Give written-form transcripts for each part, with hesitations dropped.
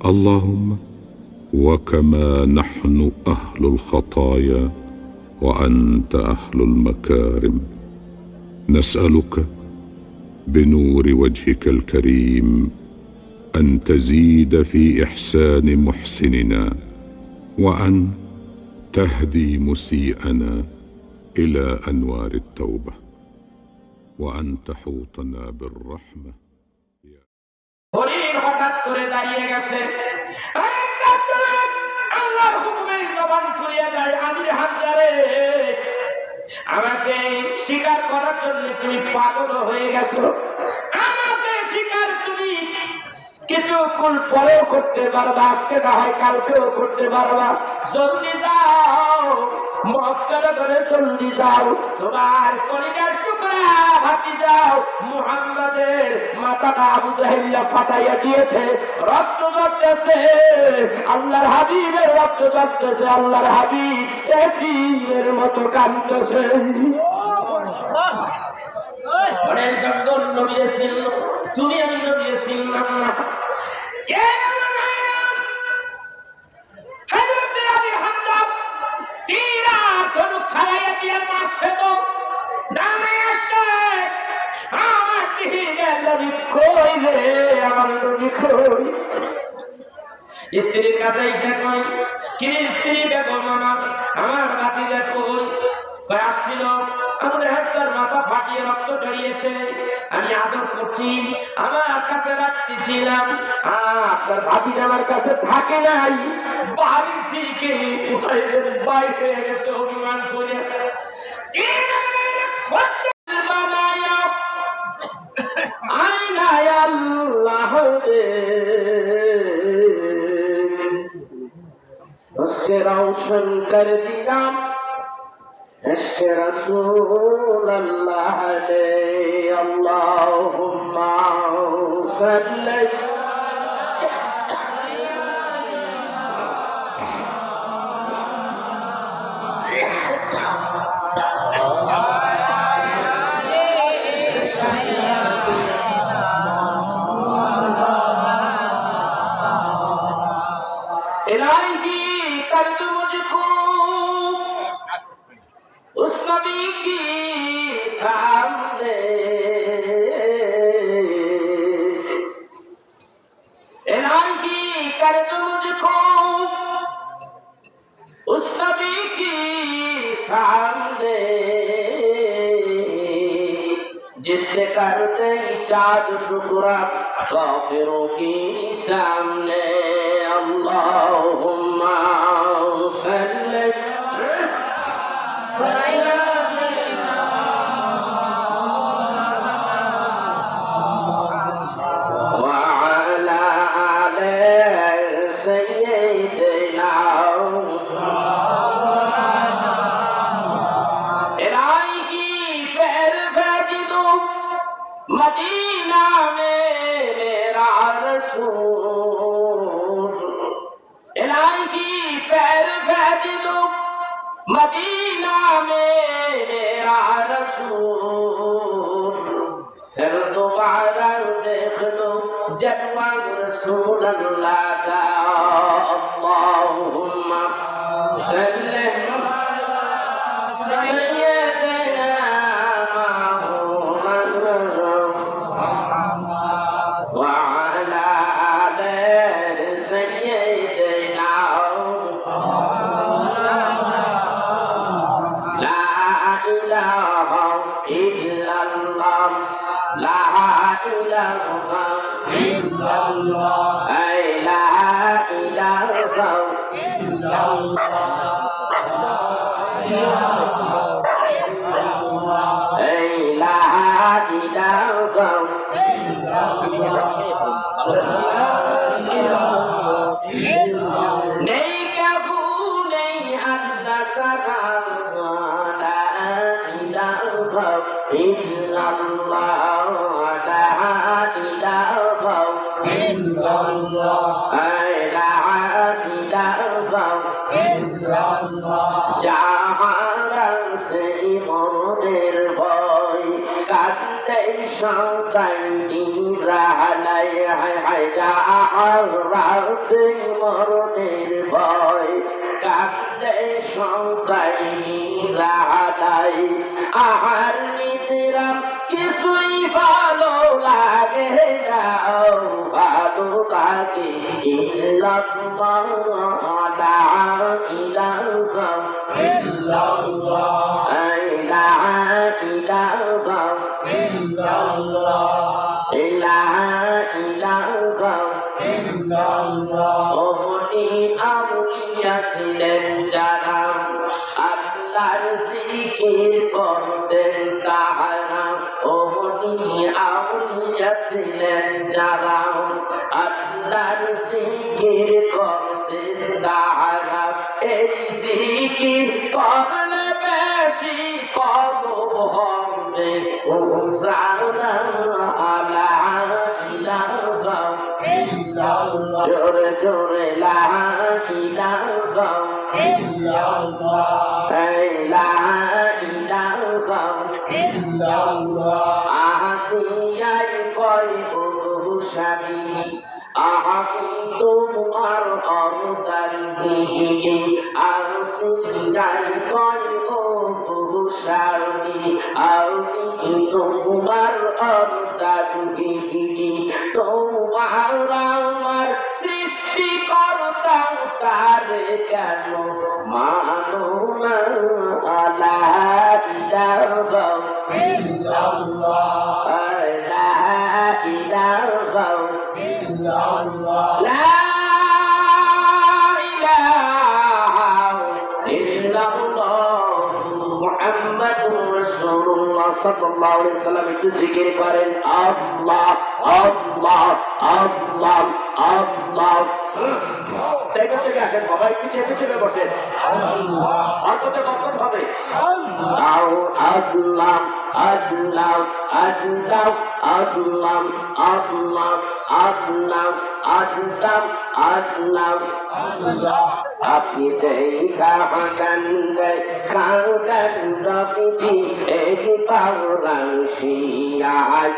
اللهم وكما نحن أهل الخطايا وأنت أهل المكارم، نسألك بنور وجهك الكريم أن تزيد في إحسان محسننا، وأن تهدي مسيئنا إلى أنوار التوبة، وأن تحوطنا بالرحمة। হরিণ হঠাৎ করে দাঁড়িয়ে গেছে, আল্লাহর হুকুমে জবান খুলিয়ে দেয়, আমির হামজারে, আমাকে শিকার করার জন্য তুমি পাগল হয়ে গেছো, আমাকে শিকার তুমি কিছুক্ষণ পরেও করতে পারবা, আজকে না হয় কালকেও করতে পারবা, জলদি যাও, মক্কার ধরে জলদি যাও, তোমার কলিজার টুকরা হাতি যাও, মুহাম্মাদের মাথাটা আবু জাহেল ফাটাইয়া দিয়েছে, রক্ত ঝরতেছে, আল্লাহর হাবিবের রক্ত ঝরতেছে, আল্লাহর হাবিব এতিমের মতো কাঁদতেছে। অনেক জঙ্গল নবীরে ছিল, তুমি আমি নবীরে ছিলাম না। স্ত্রীর কাছে এসে কই, কিরে স্ত্রী বেগম আমার ভাতিজা কই? আসছিল, আমাদের হাতটার মাথা ফাটিয়ে রক্ত জড়িয়েছে, আমি আদর করছি, আমার কাছে রাখতেছিলাম, আপনার ভাতিজা আমার কাছে থাকে নাই, বাড়ির থেকে কোথায় বাইরে গেছে অভিমান করে। उसके रोशन कर दिया इश्क़ रसूल अल्लाह ने, अल्लाहुम्मा सल्ली इलाही कर दो मुझको उस नबी की सामने, इलाही कर दो मुझको उस नबी की सामने, जिसने कर दे चाँद टुकड़ा काफिरों की सामने, अल्लाहुम्मा सल्ली वअला आले सय्यिदिना, इलाही फैल फैजिदो मदीना में मेरा रसूल, इलाही फैल फैजिदो मदीना में मेरा रसूल, फिर दोबारा देख लो जलवा रसूल अल्लाह का, अल्लाहुम्मा सल्ली सय्यदना मुहम्मद वअला आले सय्यदना, ला इलाहा इल्लल्लाह, ला इलाहा इल्लल्लाह, ला इलाहा इल्लल्लाह, ला इलाहा नहीं कबू नहीं अल्लाह सदा, ला इलाहा इल्लल्लाह, ला इलाहा इल्लल्लाह, ला इलाहा इल्लल्लाह, जहां से मोদের ভয় কাঁদতে সকাইনি রাহালাই হায়রা রাসে মরণের ভয় কান্দে সকাইনি রাহালাই আহার নিদ্রাম কিছুই ভালো লাগে না ভালো লাগে ইল্লাল্লাহ লা ইলাহা ইল্লাল্লাহ লা ইলাহা ইল্লাল্লাহ লা ইলাহা ইল্লাল্লাহ ওহনি আউলিয়া ছিলেন যারা আল্লাহর জিকির করতেন তাহারা ওহনি আউলিয়া ছিলেন যারা আল্লাহর জিকির করতেন তাহারা এই জিকির করলে বেশি কবুল হবে ও সারা লা ইলাহা ইল্লাল্লাহ জোরে জোরে লা ইলাহা ইল্লাল্লাহ লা ইলাহা ইল্লাল্লাহ আসিয়াই কই বহুশালী আহাকি তোমার অবদান দিহি আসিয়াই কই বহুশালী আমি তোমার অবদান দিহি তোমার আমার সৃষ্টি করতাম তারে কেন মানো না লা ইলাহা ইল্লাল্লাহ লা ইলাহা ইল্লাল্লাহ লা ইলাহা ইল্লাল্লাহ মুহাম্মাদুর রাসূলুল্লাহ সাল্লাল্লাহু আলাইহি ওয়াসাল্লাম একটু জিকির করেন আল্লাহ আল্লাহ আল্লাহ আল্লাহ চেপে চেপে আসেন বাবা একটু চেপে চেপে বসেন অন্তত বরকত হবে আল্লাহ আল্লাহ আল্লাহ আল্লাহ আল্লাহ আল্লাহ আল্লাহ আল্লাহ আল্লাহ আল্লাহ আপনি দেখা কান্দে কান্দে এক পাওরাংশিয়া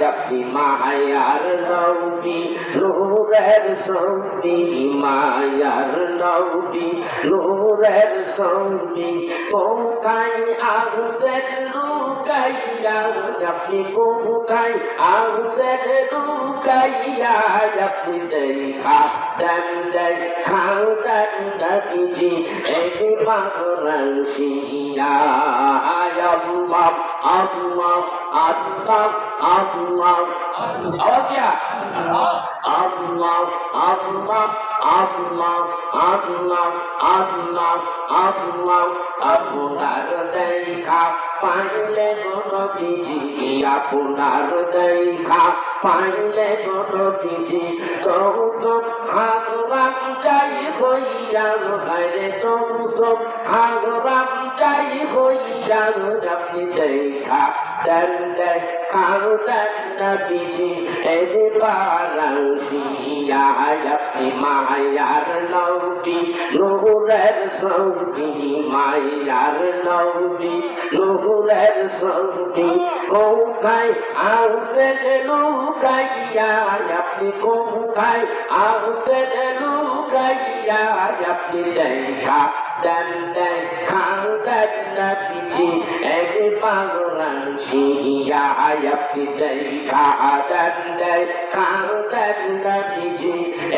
আপনি মায়ার নবী নূরের সঙ্গী মায়ার নবী নূরের সঙ্গী কোথায় আসেন লুকাইয়া আপনি কোথায় আসেন লুকাইয়া আপনি দেখা দেন দেখা দেন নবীজি এক পাওরাংশিয়া আল্লাহ আল্লাহ আল্লাহ আল্লাহ আওয়াজিয়া আল্লাহ আল্লাহ আল্লাহ আল্লাহ আল্লাহ আল্লাহ আপনার দেখা পাইলে নবীজি আপনার দেখা পাইলে নবীজি তোসব হারাম যাই হইয়া হায়রে তোসব হারাম যাই হইয়া আপনি দেখা দেন দেখা দেন নবীজি এই পারাংশিয়া আপনি মায়ার নবী নূরের সঙ্গী মায়ার নবী নূরের সঙ্গী কোথায় আসেন লুকাইয়া আপনি কোথায় আসেন লুকাইয়া আপনি দেখা দেন দেখা দেন নবীজি এক পাওরাংশিয়া আপনি দেখা দেন দেখা দেন নবীজি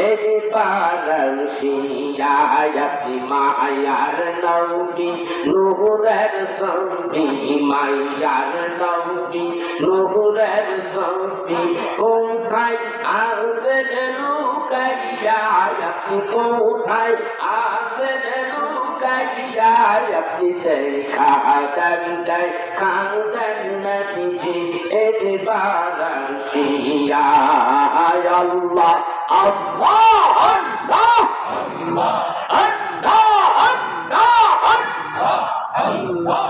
এক পাওরাংশিয়া আপনি মায়ার নবী নূরের সঙ্গী মায়ার নবী নূরের সঙ্গী কোথায় আসেন লুকাইয়া আপনি কোথায় আসেন লুকাইয়া আপনি দেখা দেন দেখা দেন নবীজি এক পাওরাংশিয়া আল্লাহ আল্লাহ আল্লাহ আল্লাহ আল্লাহ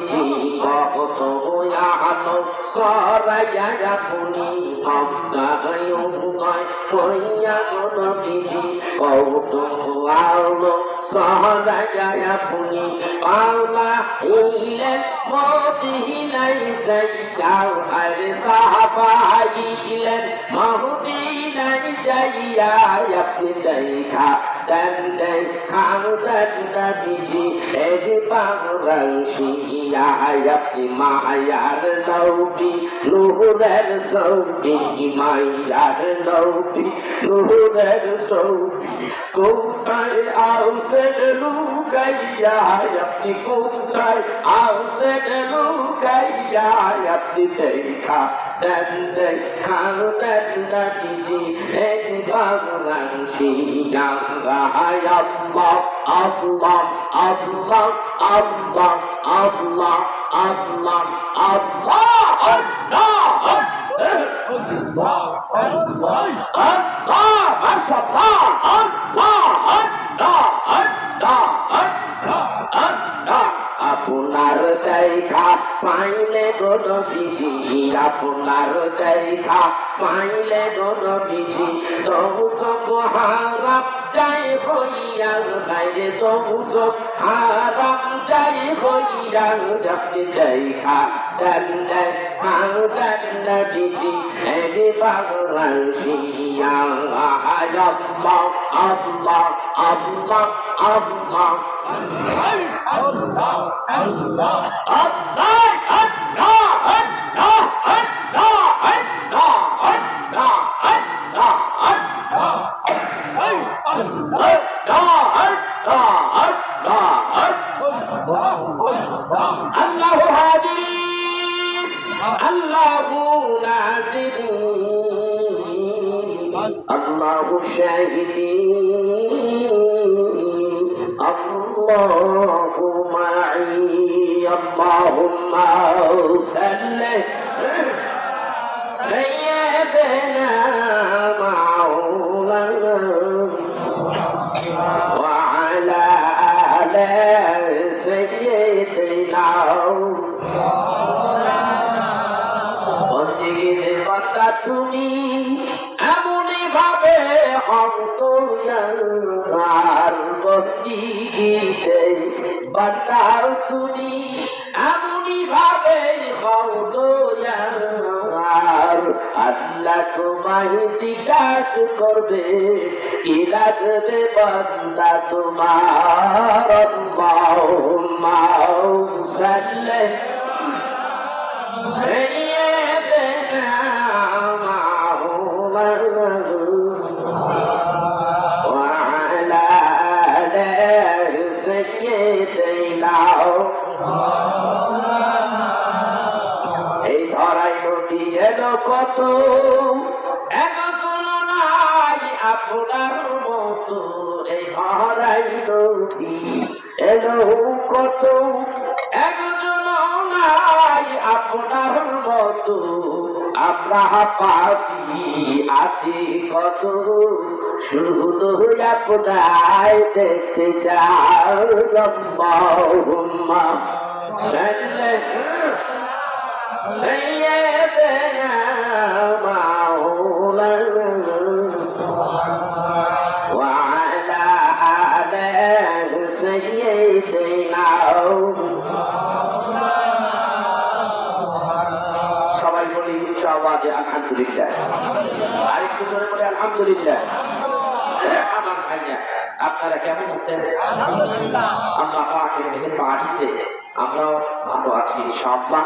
নবীজি কত আলো সরাইয়া পুনি মক্কায় কইয়া গো নবীজি কত আলো সরাইয়া পুনি পাওলা ইলেন মদিনায় যাইয়াও আর সাহাবাইলেন মদিনায় যাইয়া আপনি দেখা দেন দেখান দেন নবীজি এই বাংলাদেশিয়া আপনি মায়ার নবী নূরের ছবি মায়ার নবী নূরের ছবি কোথায় আছেন লুকাইয়া আপনি কোথায় আছেন লুকাইয়া আপনি দেখা দেন দেখান দেন নবীজি এই বাংলাদেশিয়া Allah, Allah, Allah, Allah, Allah, Allah, আপনার দেখা পাইলে গো নবীজি আপনার দেখা পাইলে গো নবীজি দৌসক হারাম যাই হইয়া গাইরে দৌসক হারাম যাই হইয়া আপনি দেখা দেন দেখান দেন নবীজি এই বাংলাদেশিয়া আল্লাহ আল্লাহ আল্লাহ আল্লাহ Allah, Allah, Allah, Allah, Allah, Allah, Allah, Allah, Allah hadi, Allah nasiri, Allah shahidi. الله معي اللهم صل سيدنا مولانا وعلى آل سيدنا বন্দিগিতে বান্দা তুমি এমনি ভাবে হতো আর বন্দিগিতে বান্দা তুমি এমনি ভাবে হতো আর আল্লাহ তোমায় জিজ্ঞাসা করবে কি লাগবে বান্দা তোমার আল্লাহুম্মা সাল্লি سيدنا مولانا وعلى آل سيدنا এই ধরাই নদী এলো কত এত শোনো নাই আপনার মতো এই ধরাই নদী এলো কত একজন নাই আপনার মতো আমরা পাপি আসি কত শুধু আপনায় দেখতে চাই আল্লাহুম্মা সাল্লি সাইয়্যিদানা মাওলানা ওয়া আলা আলি সাইয়্যিদিনা সবাই বলি উচ্চ আওয়াজে আলহামদুলিল্লাহ আরেকটু জোরে বলে আলহামদুলিল্লাহ আমার ভাইয়া আপনারা কেমন আছেন আলহামদুলিল্লাহ আল্লাহ পাকের মেহেরবানিতে আমরাও ভালো আছি ইনশাআল্লাহ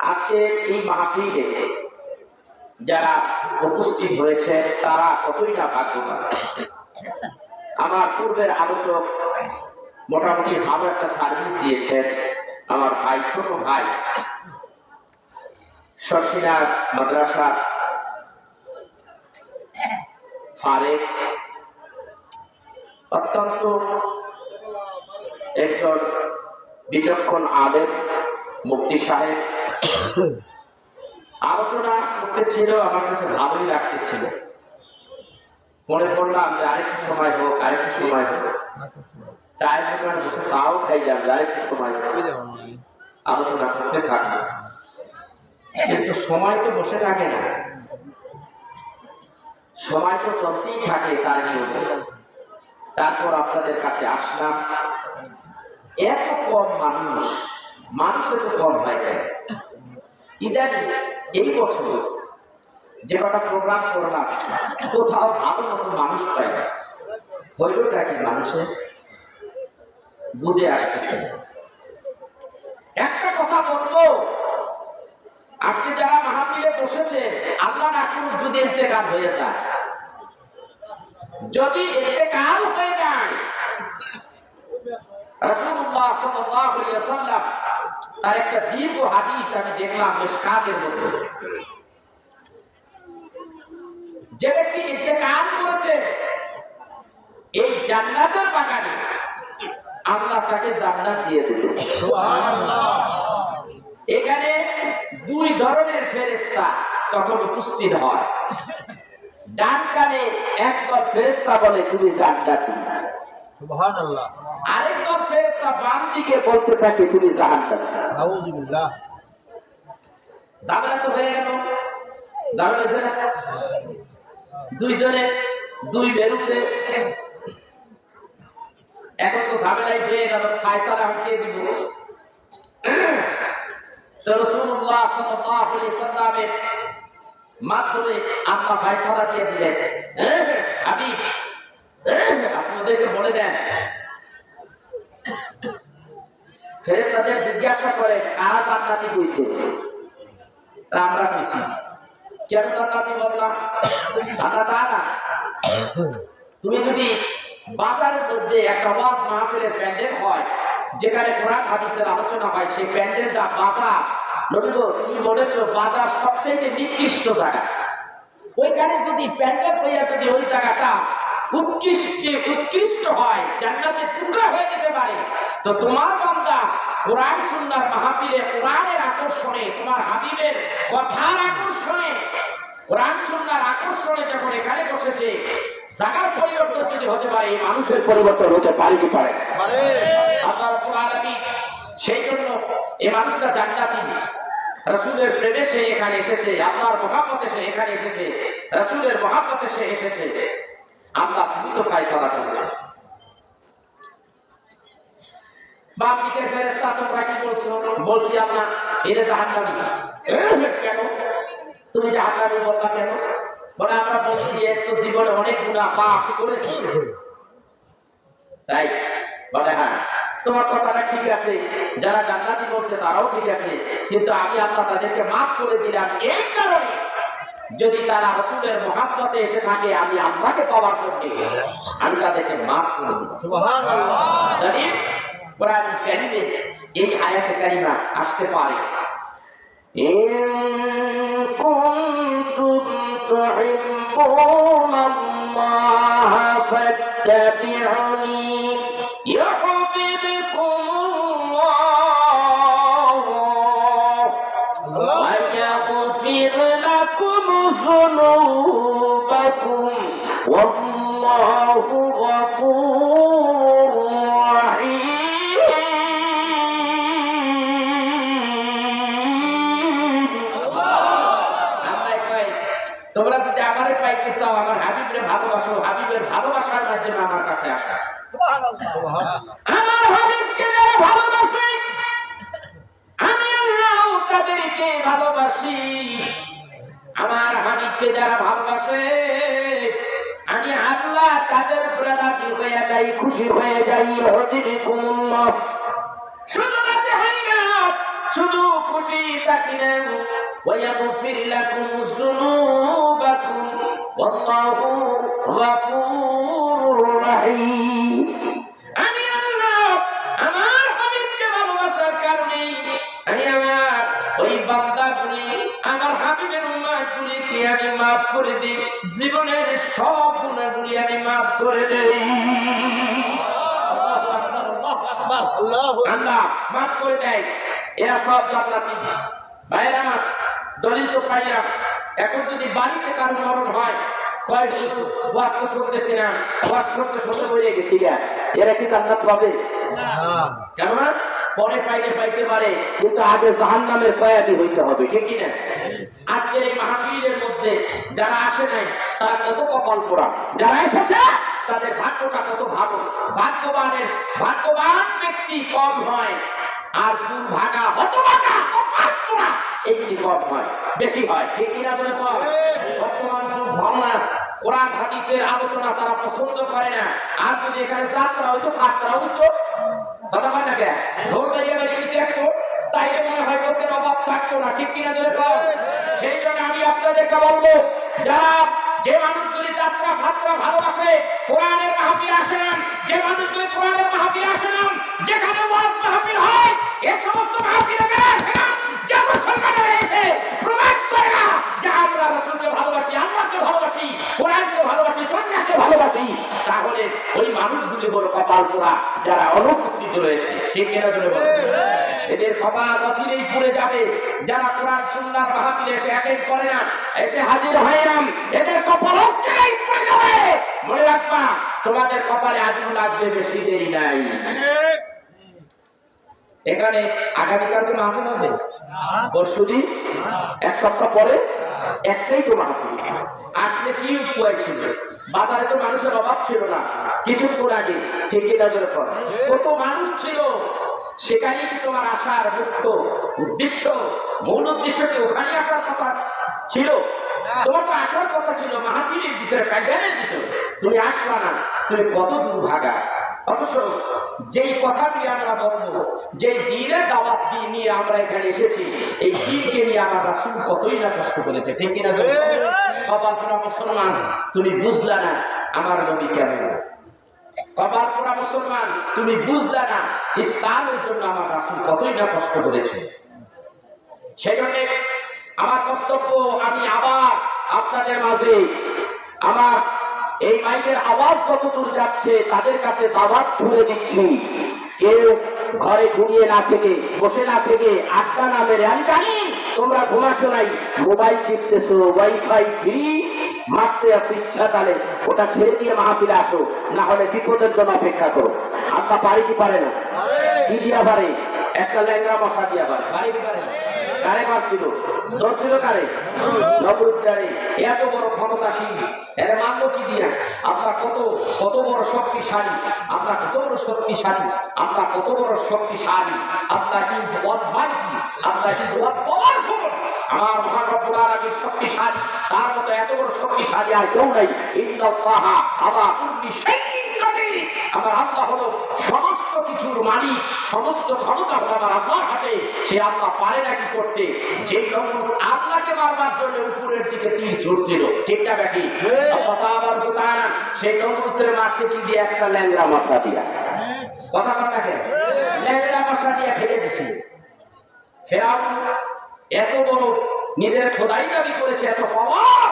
আজকে এই মাহফিলে যারা উপস্থিত হয়েছে তারা কতই না ভাগ্যবান আমার পূর্বের আলোচক মোটামুটি ভালো একটা সার্ভিস দিয়েছেন আমার ভাই ছোট ভাই শর্ষিনা মাদ্রাসা ফারেক অত্যন্ত একজন বিচক্ষণ আলেম মুফতি সাহেব আলোচনা করতেছিল আমার কাছে ভালোই লাগতেছিল মনে করলাম যে আরেকটু সময় হোক, আরেকটু সময় হোক, চায়ের দোকানে বসে চাও খাই যাবে, আরেকটু সময় হোক, আলোচনা করতে থাকবে। কিন্তু সময় তো বসে থাকে না, সময় তো চলতেই থাকে তার নিয়মে। তারপর আপনাদের কাছে আসলাম। এত কম মানুষ এত কম হয় কেন? ইদানিং এই বছর যে কটা প্রোগ্রাম করলাম কোথাও ভালো মতো মানুষ পাই না। হইলটা কি মানুষের বুঝে আসতেছে। একটা কথা বলবো, আজকে যারা মাহফিলে বসেছে, আল্লাহ না করুক যদি ইন্তেকাল হয়ে যায়, যদি ইন্তেকাল হয়ে যায়, রাসূলুল্লাহ সাল্লাল্লাহু আলাইহি ওয়াসাল্লাম তার একটা দীর্ঘ হাদিস আমি দেখলাম মিশকাতের মধ্যে। যে ব্যক্তি ইন্তেকাল করেছে এই জান্নাতের বাগানে, আল্লাহ তাকে জান্নাত দিয়ে দেবে। সুবহানাল্লাহ। এখানে দুই ধরনের ফেরেশতা তখন উপস্থিত হয়। ডান কানে একদল ফেরেশতা বলে তুমি জান্নাতি, সুবহানাল্লাহ। আরেকদল ফেরেশতা বাম দিকে বলতে থাকে তুমি জাহান্নামী, নাউযুবিল্লাহ। ঝামেলা তো হয়ে গেল, ঝামেলা হয়েছে না? দুইজনে দুই বেরুতে, এখন তো ঝামেলাই হয়ে গেল, ফায়সালা কে দিব? তো রাসূলুল্লাহ সাল্লাল্লাহু আলাইহি সাল্লামের মাধ্যমে আল্লাহ ফায়সালা দিয়ে দিলেন। হাবিব, আপনি ওদেরকে বলে দেন। ফেরেশতাদের জিজ্ঞাসা করে কারা জান্নাতি কইছে? আমরা কইছি। কেন জান্নাতি বললাম? আল্লাহ তাআলা, তুমি যদি বাজারের মধ্যে একটা ওয়াজ মাহফিলের প্যান্ডেল হয়, যেখানে কোরআন হাদিসের আলোচনা হয়, সেই প্যান্ডেলটা বাজার, নবী গো তুমি বলেছো বাজার সবচেয়ে নিকৃষ্ট জায়গা। ওইখানে যদি প্যান্ডেল হইয়া যদি ওই জায়গাটা উৎকৃষ্ট হয়, জান্নাতের টুকরা হয়ে যেতে পারে, তো তোমার বান্দা কোরআন সুন্নাহর মাহফিলে কোরআনের আকর্ষণে, তোমার হাবিবের কথার আকর্ষণে, কোরআন সুন্নাহর আকর্ষণে যখন এখানে বসেছে, জায়গার পরিবর্তন যদি হতে পারে, মানুষের পরিবর্তন হতে পারে কি পারে? আল্লাহ রাব্বুল আলামিন সেই জন্য এই মানুষটা জান্নাতি। রাসূলের প্রেমে সে এখানে এসেছে, আল্লাহর মহব্বতে সে এখানে এসেছে, রাসূলের মহব্বতে সে এসেছে। আল্লাহ তুমি তো ফয়সালা করেছো। বাম দিকের ফেরেশতা তোমরা কি বলছো? বলছি আল্লাহ এরা জাহান্নামী। কেন তুমি জাহান্নামী বললা কেন? বলে আমরা বলছি এর তো জীবনে অনেক গুনাহ পাপ করেছে। তাই বলে হ্যাঁ তোমার কথাটা ঠিক আছে, যারা জান্নাতি বলছে তারাও ঠিক আছে, কিন্তু আমি আল্লাহ তাদেরকে মাফ করে দিলাম এই কারণে, যদি তারা রাসূলের মহব্বতে এসে থাকে, আমি আল্লাহকে পাওয়ার জন্য আমি তাদেরকে মাফ করে দিলাম। সুবহানাল্লাহ। জানি কোরআন কারীমে এই আয়াতে কারিমা আসতে পারে, ইন কুনতুম তুহিব্বুনাল্লাহ ফাত্তাবিউনি ইউহিব্বুকুমুল্লাহ ওয়া ইয়াগফির লাকুম যুনুবাকুম ওয়াল্লাহু গফুরুর রাহিম। তোমরা যদি আমারে পাইতে চাও, আমার হাবিবরে ভালোবাসো, হাবিবের ভালোবাসার মাধ্যমে আমার কাছে আসো। সুবহানাল্লাহ। আমার হাবিবকে যারা ভালোবাসে, আমি আল্লাহ তাদেরকে ভালোবাসি। আমার হাবিবকে যারা ভালোবাসে, আমি আল্লাহ তাদের উপরে রাজি হয়ে যাই, খুশি হয়ে যাই। ইউহিব্বুকুমুল্লাহ, শুধু রাজি হই না, শুধু খুশি থাকি না। ويغفر لكم ذنوبكم والله غفور رحيم। আমি আল্লাহ আমার হাবিবকে ভালোবাসার কারণে আমি আমার ওই বান্দাগুলি, আমার হাবিবের উম্মতগুলিকে আমি মাফ করে দিই, জীবনের সব গুনাহগুলি আমি মাফ করে দেই। আল্লাহ মাফ করে দেয়, এরা সব জান্নাতি। ভাইরা আমার দলিল তো পাইলাম। এখন যদি বাড়িতে কারো মরণ হয়, কয় ওয়াজ তো শুনতেছি না, ওয়াজ শুনতে শুনতে বলে গেছি গা, এরা কি জান্নাত পাবে? কেননা পরে পাইলে পাইতে পারে, কিন্তু আগে জাহান্নামের কয়াদি হইতে হবে, ঠিক কিনা? আজকের এই মাহফিলের মধ্যে যারা আসে নাই তারা কত কপাল পোড়া, যারা এসেছে তাদের ভাগ্যটা কত ভালো। ভাগ্যবান ব্যক্তি কম হয়, আর দুর্ভাগা হতভাগা কপাল পোড়া এগুলি কম হয়, বেশি হয়, ঠিক কিনা? বলে কম। বর্তমান যুগ ভালো না, কোরআন হাদিসের আলোচনা তারা পছন্দ করে না। আর যদি এখানে যাত্রা হইতো, ফাত্রা হইতো, কথা হয় না কেন? ভোর বেরিয়ে বেরিয়ে দেখছো, তাইলে মনে হয় লোকের অভাব থাকতো না, ঠিক কিনা? বলে কম। সেই জন্য আমি আপনাদেরকে বলবো, যারা যে মানুষগুলি যাত্রা ফাত্রা ভালোবাসে, কোরআনের মাহফিল আসে না, যে মানুষগুলি কোরআনের মাহফিল আসে না, যেখানে ওয়াজ মাহফিল হয় এই সমস্ত মাহফিলে যারা আসে না, যে মুসলমানেরা এসে প্রমাণ করে না যে আমরা রাসূলকে ভালোবাসি, আল্লাহকে ভালোবাসি, কোরআনকে ভালোবাসি, সুন্নাহকে ভালোবাসি, তাহলে ওই মানুষগুলি হলো কপাল পোড়া যারা অনুপস্থিত রয়েছে, ঠিক কিনা? বলে এদের কপাল অচিরেই পুড়ে যাবে। যারা কোরআন সুন্নাহর মাহফিলে এসে অ্যাটেন্ড করে না, এসে হাজির হয় না, এদের কপাল অচিরেই পুড়ে যাবে। মনে রাখবা, তোমাদের কপালে আগুন লাগবে, বেশি দেরি নাই। এখানে আগামীকালকে মাহফিল হবে, পরশুদিন, এক সপ্তাহ পরে একটাই তো মাহফিল। আসলে কি উপায় ছিল? বাজারে তো মানুষের অভাব ছিল না কিছুক্ষণ আগে, ঠিক কিনা? কত মানুষ ছিল, সেখানে কি তোমার আসার মুখ্য উদ্দেশ্য, মূল উদ্দেশ্য কি ওখানে আসার কথা ছিল? তোমার তো আসার কথা ছিল মাহফিলের ভিতরে, প্যান্ডেলের ভিতরে, তুমি আসলা না, তুমি কত দুর্ভাগা। অথচ যেই কথাগুলি আমরা বলবো, যেই দিনের দাওয়াত নিয়ে আমরা এখানে এসেছি, এই দিনকে নিয়ে আমার রাসূল কতই না কষ্ট করেছে, ঠিক কিনা? কপাল পোড়া মুসলমান, তুমি বুঝলা না আমার নবী কেমন। কপাল পোড়া মুসলমান, তুমি বুঝলা না ইসলামের জন্য আমার রাসূল কতই না কষ্ট করেছে। সেই জন্য আমার কর্তব্য, আমি আবার আপনাদের মাঝে আমার এই মাইকের আওয়াজ যতদূর যাচ্ছে তাদের কাছে দাওয়াত ছুড়ে দিচ্ছি। কেউ ঘরে ঘুমিয়ে না থেকে, বসে না থেকে, আড্ডা না মেরে, আমি জানি তোমরা ঘুমাছো নাই, মোবাইল টিপতেছো, ওয়াইফাই ফ্রি মারতে আসো, ইচ্ছা তাহলে ওটা ছেড়ে দিয়ে মাহফিলে আসো, না হলে বিপদের জন্য অপেক্ষা করো। আল্লাহ পারে কি পারে না? কি দিয়া পারে? একটা ল্যাংড়া মশা দিয়া পারে, পারে কি পারে? কারে মারছিল? ধরছিল কারে? নবরুদ্দারে। এত বড় ক্ষমতাশীল, এর মানব কি দিয়া? আপনার কত বড় শক্তিশালী, আপনার কত বড় শক্তিশালী, আপনার কত বড় শক্তিশালী, আপনার ইজ অলমাইটি, আপনার ইজ অল পাওয়ারফুল। আমার মহান রব্বুল আলামিন শক্তিশালী, তার মতো এত বড় শক্তিশালী আর কেউ নাই। ইন্নাল্লাহা আলা কুল্লি শাইইন কাদির। আমার আল্লাহ হলো সমস্ত কিছুর মালিক, সমস্ত ক্ষমতা হলো আমার আল্লাহর হাতে। সে আল্লাহ পারে নাকি করতে? যে নমরুদ আল্লাহকে মারবার জন্য উপরের দিকে তীর ছুড়ছিল, ঠিক না ব্যাঠি? কথা আবার কোথায়? সেই নমরুদের মারছে কি দিয়ে? একটা ল্যাংড়া মশা দিয়া। কথা বল না কেন? ল্যাংড়া মশা দিয়ে ফেলে দিছে। ফেরাউন এত বড় নিজের খোদাই দাবি করেছে, এত পাওয়ার,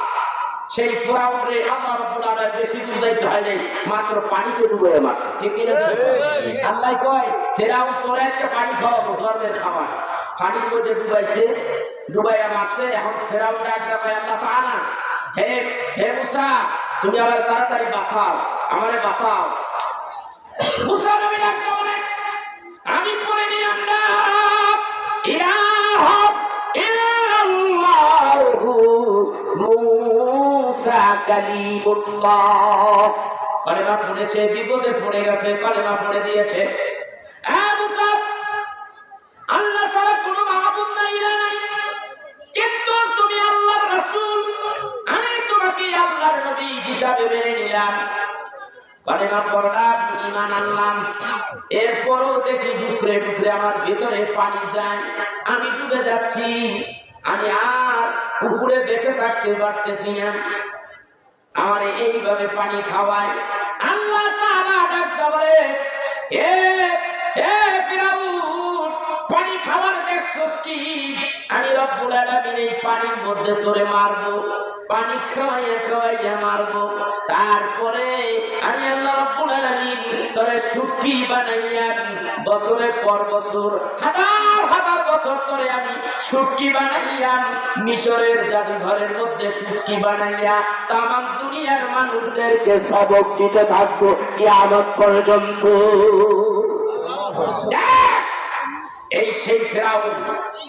সেই ফেরাউনরে আল্লাহ রাব্বুল আলামিন বেশি দূর যাইতে হয় নাই, মাত্র পানিতে ডুবাইয়া মারছে, ঠিক না? আল্লাহ কয় ফেরাউন তোরা একটা পানি খাওয়াবো, ধর্মের খাবার, পানির মধ্যে ডুবাইছে, ডুবাইয়া মারছে। এখন ফেরাউন ডাক দেয়, আল্লাহ তাআলা, হে মুসা, তুমি আমার তাড়াতাড়ি বাঁচাও, আমারে বাঁচাও। মুসা নবী ডাকতে বলে, আমি পড়ে নিলাম না ইলাহা ইল্লাল্লাহু মুসা কালিমুল্লাহ। কালেমা পড়েছে, বিপদে পড়ে গেছে, কালেমা পড়ে দিয়েছে। মুসা, আল্লাহ ছাড়া কোনো মাবুদ নাই, কিন্তু তুমি আল্লাহর রাসূল, আমি তোমাকে আল্লাহর নবী হিসাবে মেনে নিলাম। কালেমা পড়লাম, ঈমান আনলাম। এরপরও দেখি ডুকরে ডুকরে আমার ভিতরে পানি যায়, আমি ডুবে যাচ্ছি, আমি আর উপরে বেঁচে থাকতে পারতেছি না, আমার এইভাবে পানি খাওয়ায়। আল্লাহ তাআলা ডাকতে বলে, ফিরাউন, পানি খাওয়ার দেখছস কি? আমি রব্বুল আলামিন এই পানির মধ্যে তোরে মারবো, পানি খাওয়াইয়া খাওয়াইয়া মারবো, তারপরে আমি আল্লাহ রব্বুল আলামিন তোরে সুখী বানাইয়া বছরের পর বছর, হাজার হাজার বছর করে আমি সুটকি বানাইয়া মিশরের জাদুঘরের মধ্যে সুটকি বানাইয়া তামাম দুনিয়ার মানুষদেরকে সবক দিতে থাকবো কিয়ামত পর্যন্ত। এই সেই ফেরাউন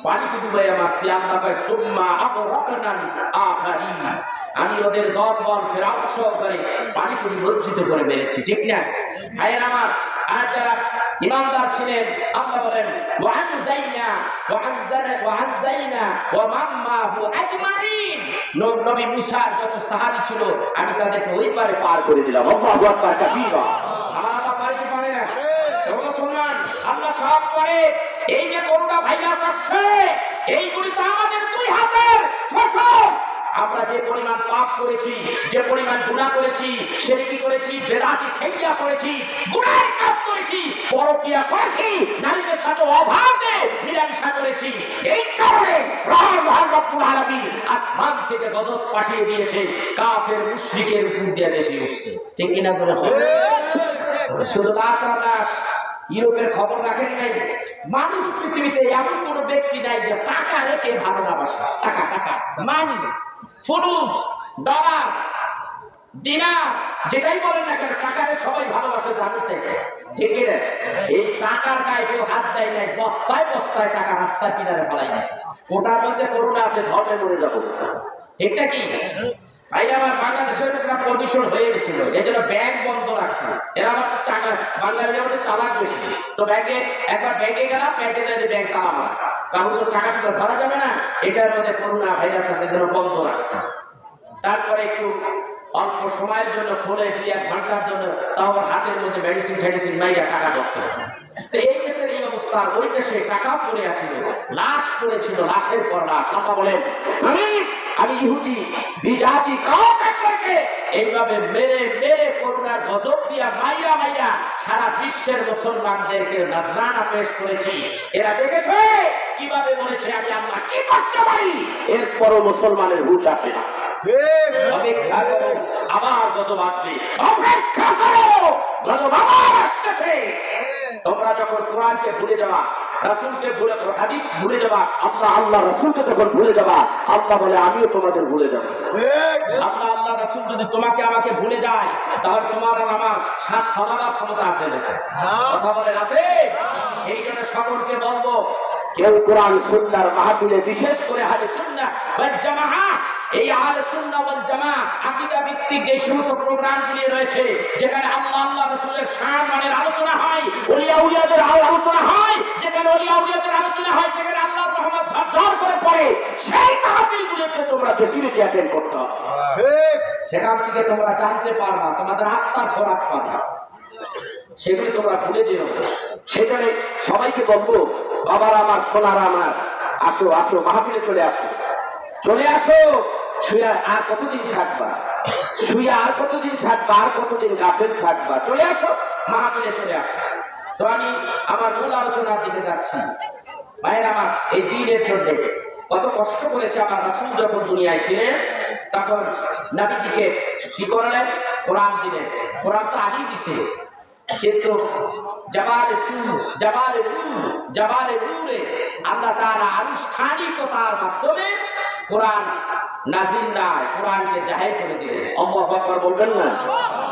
পানিতে ডুবে মারছি। আল্লাহ কয় সুম্মা আগরাকনাল আখারিন, আমি ওদের দলবল ফেরাউন সহকারে পানিতে নিমজ্জিত করে মেরেছি। ঠিক না ভাইয়ের আমার? আর যারা ইমানদার ছিলেন আল্লাহ বলেন ওয়ানজাইনা ওয়া মাম্মাহু আজমাইন, নবী মুসার যত সাহাবী ছিল আমি তাদেরকে ওই পারে পার করে দিলাম। আল্লাহু আকবার কাবীরা। আল্লাহ পারতে পারে না মুসলমান, আল্লাহ সব করে। এই যে করোনা ভাইরাস আসছে এইগুলি তো আমাদের দুই হাতের ফসল। আমরা যে পরিমাণ পাপ করেছি, যে পরিমাণ গুনাহ করেছি, শিরকি করেছি, বেদাতি সাইয়্যা করেছি, গুনাহের কাজ করেছি, পরকীয়া করেছি, নারীদের সাথে অবাধে মিলামেশা করেছি, এই কারণে রহমান রব্বুল আলামিন আসমান থেকে গজব পাঠিয়ে দিয়েছে, কাফের মুশরিকের উপর দিয়ে বেশি উঠছে। ঠিক কিনা করে শুধু লাশ আর লাশ। ইউরোপের খবর রাখেন নাই? মানুষ পৃথিবীতে এমন কোন ব্যক্তি নাই যে টাকা রেখে ভালো না বাসে। টাকা টাকা মানি, ফুলুস, ডলার, দিনার, যেটাই বলেন না কেন, টাকারে সবাই ভালোবাসে জানুর চাইতে। ঠিক কিনা? এই টাকার গায়ে কেউ হাত দেয় নাই, বস্তায় বস্তায় টাকা রাস্তার কিনারে ফেলাই দিছে। ওটার মধ্যে করোনা আছে, ধর্মে মরে যাবো। ঠিক নাকি ভাই? আমার বাংলাদেশের একটা পজিশন হয়ে গেছিল, এই জন্য ব্যাংক বন্ধ রাখছে। এরা আমার টাকা বাংলাদেশের মধ্যে চালাক বেশি, তো ব্যাংকে একবার ব্যাংকে গেলাম, ব্যাংকে যাই ব্যাংক তালা মারা, কারণ তো টাকা টুকা ধরা যাবে না, এটার মধ্যে করোনা ভাইরাস আছে, এগুলো বন্ধ রাখছে। তারপরে একটু অল্প সময়ের জন্য খোলে, 2-1 ঘন্টার জন্য, তাও হাতের মধ্যে মেডিসিন টেডিসিন মাইরা টাকা ধরতে। তো এই দেশের এই অবস্থা, ওই দেশে টাকা পড়ে আছিল, লাশ পড়েছিল, লাশের পর লাশ। আল্লাহ বলেন আমি ইহুদি বিজাতি কাফেরদেরকে এইভাবে মেরে মেরে করুণার গজব দিয়া মাইরা মাইরা সারা বিশ্বের মুসলমানদেরকে নজরানা পেশ করেছি। এরা দেখেছে কিভাবে বলেছে আমি আল্লাহ কি করতে পারি, এরপরও মুসলমানের হুঁশ আসে না। অপেক্ষা করো, আবার গজব আসবে। অপেক্ষা করো, গজব আবার আসতেছে। তোমরা যখন কোরআনকে ভুলে যাবা, রাসূলকে ভুলে, হাদিস ভুলে যাবা, আল্লাহ রাসূলকে যখন ভুলে যাবা, আল্লাহ বলে আমিও তোমাদের ভুলে যাব। আল্লাহ রাসূল যদি তোমাকে আমাকে ভুলে যায়, তাহলে তোমার আর আমার শ্বাস ফেলাবার ক্ষমতা আছে নাকি? কথা বলেন আছে? সেই জন্য সকলকে বলবো, কেউ কোরআন সুন্নাহর মাহফিলে, বিশেষ করে আহলে সুন্নাহ ওয়াল জামাআহ, এই আহলে সুন্নাহ ওয়াল জামাআহ আকীদা ভিত্তিক যে সমস্ত প্রোগ্রামগুলি রয়েছে, যেখানে আল্লাহ রাসূলের সম্মানের আলোচনা হয়, ওলিয়া উলিয়াদের আলোচনা হয়, যেখানে ওলিয়া উলিয়াদের আলোচনা হয়, সেখানে আল্লাহর রহমত ঝরঝর করে পড়ে, সেই মাহফিলগুলোতে তোমরা বেশি বেশি অ্যাটেন্ড করতে হবে। ঠিক, সেখান থেকে তোমরা জানতে পারবা তোমাদের আত্মার খোরাক পাবে, সেগুলি তোমরা ভুলে যেও। সেখানে সবাইকে বলবো, বাবার আমার, সোনার আমার, আসো আসো মাহফিলে চলে আসো, চলে আসো। শুয়ে আর কতদিন থাকবা? শুয়ে আর কতদিন থাকবা? আর কতদিন গাফেল থাকবা? চলে আসো মাহফিলে, চলে আসো। তো আমি আমার মূল আলোচনার দিকে যাচ্ছি। ভাইয়ের আমার, এই দ্বীনের জন্য কত কষ্ট করেছে আমার রাসূল। যখন দুনিয়ায় ছিলেন তখন নবীজিকে কি করলেন? কোরআন দিলেন। কোরআন তো আগেই দিছে, কিন্তু জাবালে নূরে আল্লাহ তাআলা আনুষ্ঠানিকতার মাধ্যমে কোরআন নাজিল নয়, কোরআনকে জাহির করে দিলেন। আল্লাহু আকবার বলবেন না?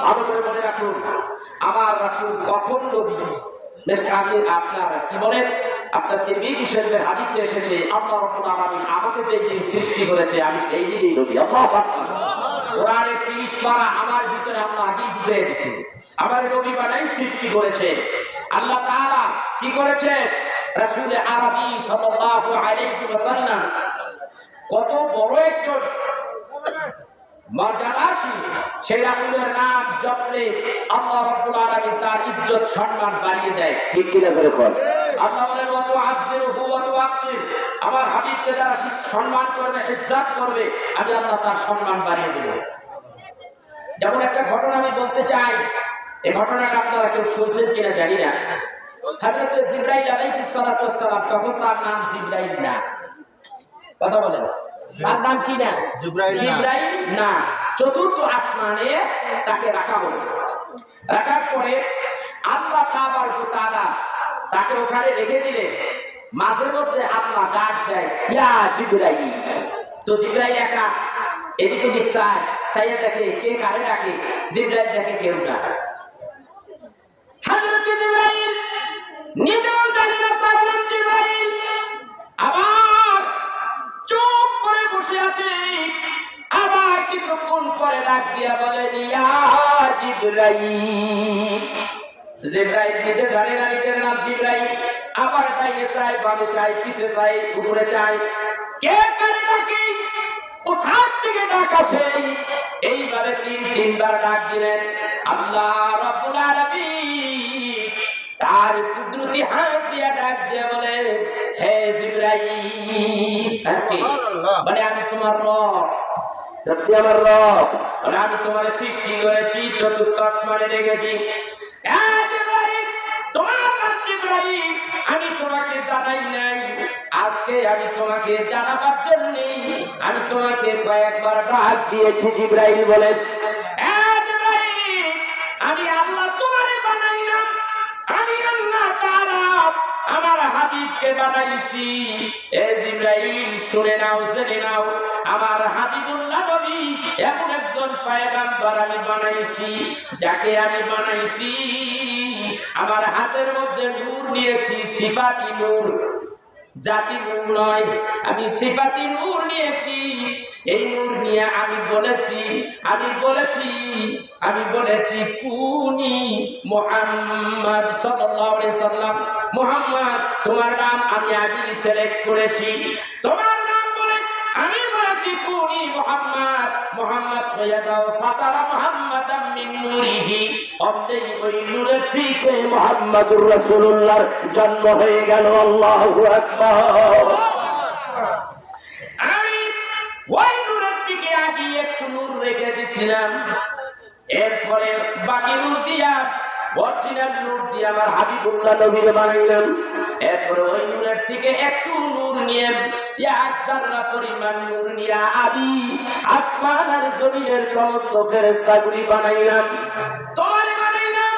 ভালো করে মনে রাখুন, আমার রাসূল কখন নবী? আপনার কি বলেন, আপনার তিরমিজি শরীফের হাদিসে এসেছে, আল্লাহ রাব্বুল আলামিন আমাকে যে দিন সৃষ্টি করেছে আমি সেই দিনই নবী। আল্লাহু আকবার। কোরআনের 30 পারা আমার ভিতরে আল্লাহ আগেই ঢুকিয়ে দিয়েছে, আমার নবী বানাই সৃষ্টি করেছে। আল্লাহ তাআলা কি করেছে? রাসূল আরবি সাল্লাল্লাহু আলাইহি ওয়াসাল্লাম কত বড় একজন মর্যাদাশীল, সেই রাসূলের নাম জপলে আল্লাহ রাব্বুল আলামিন তার ইজ্জত সম্মান বাড়িয়ে দেয়। ঠিক কিনা করে বল? আল্লাহ বলেন ওয়া তুআজ্জিরুহু ওয়া তুআক্কির, আমার হাবিবকে যারা সম্মান করবে, ইজ্জত করবে, আমি আল্লাহ তার সম্মান বাড়িয়ে দেব। যেমন একটা ঘটনা আমি বলতে চাই, এই ঘটনাটা আপনারা কেউ শুনছেন কিনা জানি না। হযরত জিবরাইল আলাইহিস সালাতু ওয়াস সালাম, তখন তার নাম জিবরাইল না, কথা বলেন, তার নাম কি না? জিবরাইল না। চতুর্থ আসমানে তাকে রাখা হলো। রাখার পরে আল্লাহ তাবারক ওয়া তাআলা তাকে ওখানে রেখে দিলেন। মাঝে মধ্যে আল্লাহ ডাক দেয়, ইয়া জিবরাইল। তো জিবরাইল একা এদিকে দিক চায়, চাইয়ে দেখে কে কারে ডাকে, জিবরাইল দেখে কেউ না। হযরত জিবরাইল নিজেও জানে না তার নাম জিবরাইল, আবার চুপ করে বসে আছে। আবার কিছুক্ষণ পরে ডাক দিয়া বলে, ইয়া জিবরাইল। জিবরাইল নিজে জানে না নিজের নাম জিবরাইল, আবার ডাইনে চায়, বামে চায়, পিছে চায়, উপরে চায়, কে কারে ডাকে, কোথা থেকে ডাক আসে। এইভাবে তিনবার ডাক দিলেন। আল্লাহ রাব্বুল আলামিন তার কুদরতি হাত দিয়ে ডাক দিয়ে বলে, হে জিবরাইল, মানে আমি তোমার রব, সত্যি আমার রব, মানে আমি তোমার সৃষ্টি করেছি, চতুর্থ আসমানে রেখেছি। তোমার নাম জিবরাইল, আমি তোমাকে জানাই নাই, আজকে আমি তোমাকে জানাবার জন্য আমি তোমাকে কয়েকবার ডাক দিয়েছি। জিবরাইল বলেন, আমি আল্লাহ তোমারে বানাইলাম, আমি আল্লাহ তাআলা আমার হাবিবকে বানাইছি। এ জিবরাইল শুনে নাও, জেনে নাও, আমার হাবিবুল্লাহ নবী এমন একজন পয়গম্বর আমি বানাইছি, যাকে আমি বানাইছি আমার হাতের মধ্যে নূর নিয়েছি, সিফাতি নূর, জাতি নূর নয়, আমি সিফাতি নূর নিয়েছি। এই নূর নিয়ে আমি বলেছি কুনি মুহাম্মদ সাল্লাল্লাহু আলাইহি সাল্লাম। মুহাম্মদ তোমার নাম আমি আগে সিলেক্ট করেছি, তোমার নাম বলে আমি বলেছি কুনি মুহাম্মদ, মুহাম্মদ হয়ে যাও। ফাসারা মুহাম্মাদাম মিন নূরিহি, অমনি ওই নূরের থেকে মুহাম্মদুর রাসূলুল্লাহর জন্ম হয়ে গেল। আল্লাহু আকবার। আমি ওই নূরের থেকে আগে একটু নূর রেখে দিছিলাম, এরপরে বাকি নূর দিয়া, অরিজিনাল নূর দিয়ে আমার হাবিবুল্লাহ নবীকে বানাইলাম। এরপরে ওই নূরের থেকে একটু নূর নিয়ে, এক জাররা পরিমাণ নূর নিয়ে আদি আসমান আর জমিনের সমস্ত ফেরেশতাগুলি বানাইলাম। তোমারে বানাইলাম,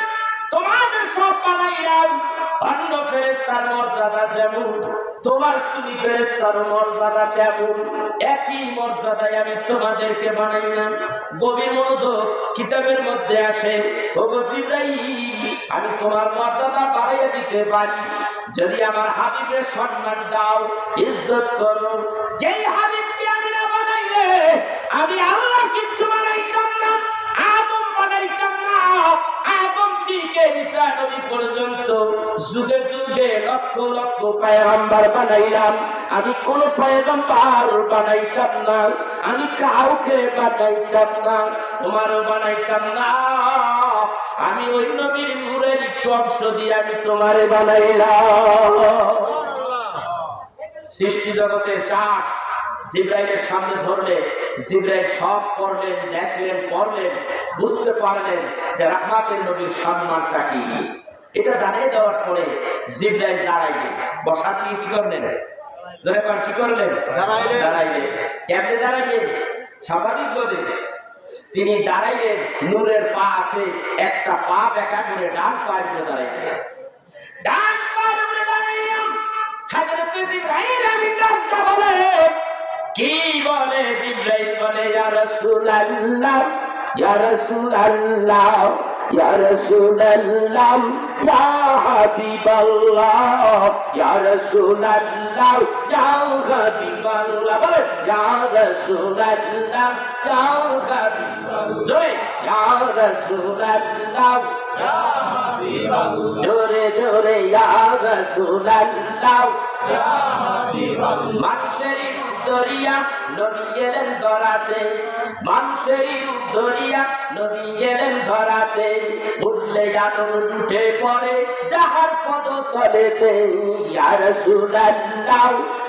তোমাদের সব বানাইলাম। অন্য ফেরেশতার মর্যাদা যেমন, তোমার তুমি ফেরেশতার মর্যাদা তেমন, একই মর্যাদায় আমি তোমাদেরকে বানাইলাম। গভীর মনোযোগ, কিতাবের মধ্যে আসে, ওগো জিবরাইল, আমি তোমার মর্যাদা বাড়াইয়া দিতে পারি যদি আমার হাবিবের সম্মান দাও, ইজ্জত করো। যেই হাবিবকে আমি না বানাইলে আমি আল্লাহ কিচ্ছু বানাইতাম না, আদম বানাইতাম না। আদম থেকে ঈসা নবী পর্যন্ত যুগে যুগে লক্ষ লক্ষ পয়গম্বর বানাইলাম, আমি কোন পয়গম্বর বানাইতাম না, আমি কাউকে বানাইতাম না, তোমারও বানাইতাম না। আমি ওই নবীর নূরের একটু অংশ দিয়ে আমি তোমারে বানাইলাম। সৃষ্টি জগতের চাঁদ জিবরাইলের সামনে ধরলে জিবরাইল সব পড়লেন, দেখলেন, পড়লেন, বুঝতে পারলেন যে রাহমাতের নবীর সম্মানটা কি। এটা জানিয়ে দেওয়ার পরে জিবরাইল দাঁড়াইলেন। বসার থেকে কি করলেন? কি করলেন? দাঁড়াইলেন। কেমনে দাঁড়াইলেন? স্বাভাবিকভাবে তিনি দাঁড়াইলেন, নূরের পা আছে, একটা পা বেঁকা করে ডান পায়ে করে দাঁড়াইছেন। ডান পায়ে করে দাঁড়াইলাম। হযরত জিবরাইল আমি ডাকতে বলে, কি বলে? জিবরাইল বলে, ইয়া রাসূলুল্লাহ, ইয়া রাসূলুল্লাহ, ইয়া রাসূলুল্লাহ, ইয়া হাবিবাল্লাহ, ইয়া রাসূলুল্লাহ, ইয়া হাবিবাল্লাহ, বলে ইয়া রাসূলুল্লাহ, ইয়া হাবিবাল্লাহ, ইয়া রাসূলুল্লাহ, ইয়া হাবিবাল্লাহ, জোরে জোরে ইয়া রাসূলুল্লাহ, ইয়া হাবিবাল্লাহ। মানুষের দরিয়া নবী গেলেন ধরাতে, মানুষের রূপ ধরিয়া নবী গেলেন ধরাতে, উঠলে জানো উঠে পড়ে যাহার পদ তলেতে। ইয়া রাসূলুল্লাহ,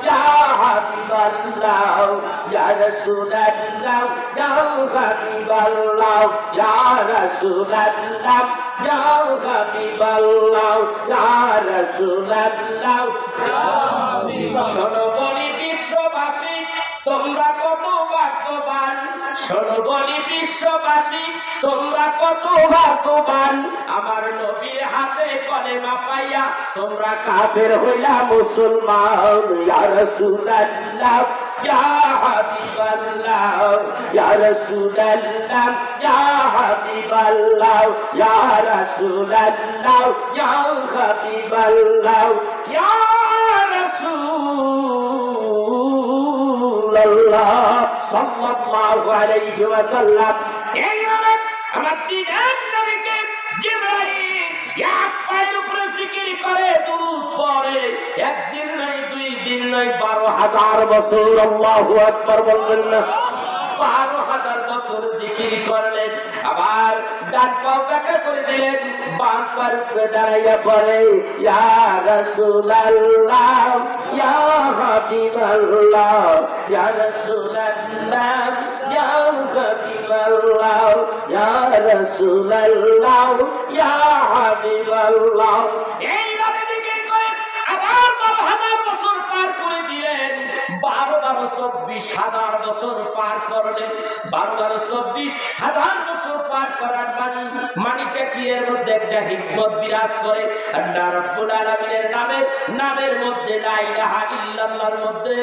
ইয়া হাবিবাল্লাহ, ইয়া রাসূলুল্লাহ, ইয়া হাবিবাল্লাহ, ইয়া রাসূলুল্লাহ, ইয়া হাবিবাল্লাহ, ইয়া রাসূলুল্লাহ, ইয়া হাবিবাল্লাহ। শোনো বলি বিশ্ববাসী, তোমরা কত ভাগ্যবান, শোনো বলি বিশ্ববাসী, তোমরা কত ভাগ্যবান, আমার নবীর হাতে কলেমা পাইয়া তোমরা কাফের হইলা মুসলমান। ইয়া রাসূলুল্লাহ ইয়া হাবিবাল্লাহ, ইয়া রাসূলুল্লাহ ইয়া হাবিবাল্লাহ, ইয়া রাসূলুল্লাহ ইয়া হাবিবাল্লাহ, ইয়া রাসূলুল্লাহ সাল্লাল্লাহু আলাইহি ওয়াসাল্লাম। এইভাবে আমার দ্বিধার নবীকে জিবরাইল এক পায়ের উপরে জিকির করে, দুরূদ পড়ে, একদিন নয়, দুই দিন নয়, 12,000 বছর। আল্লাহু আকবার বলবেন না? 12,000 বছর জিকির করলেন, আবার ডান পা ব্যাখ্যা করে দিলেন, বাম পার উপরে দাঁড়াইয়া পড়ে, ইয়া রাসূলুল্লাহ ইয়া হাবিবাল্লাহ, ইয়া রাসূলুল্লাহ ইয়া হাবিবাল্লাহ, ইয়া রাসূলুল্লাহ ইয়া হাবিবাল্লাহ। এইভাবে জিকির করে আবার 12,000 বছর পার করে দিলেন। 12,000 বছর পার করলেন। 12,000 বছর পার করার মানিটা কি? এর মধ্যে একটা হিকমত বিরাজ করে। আল্লাহ রাব্বুল আলামিনের নামের মধ্যে লা ইলাহা ইল্লাল্লাহর মধ্যে,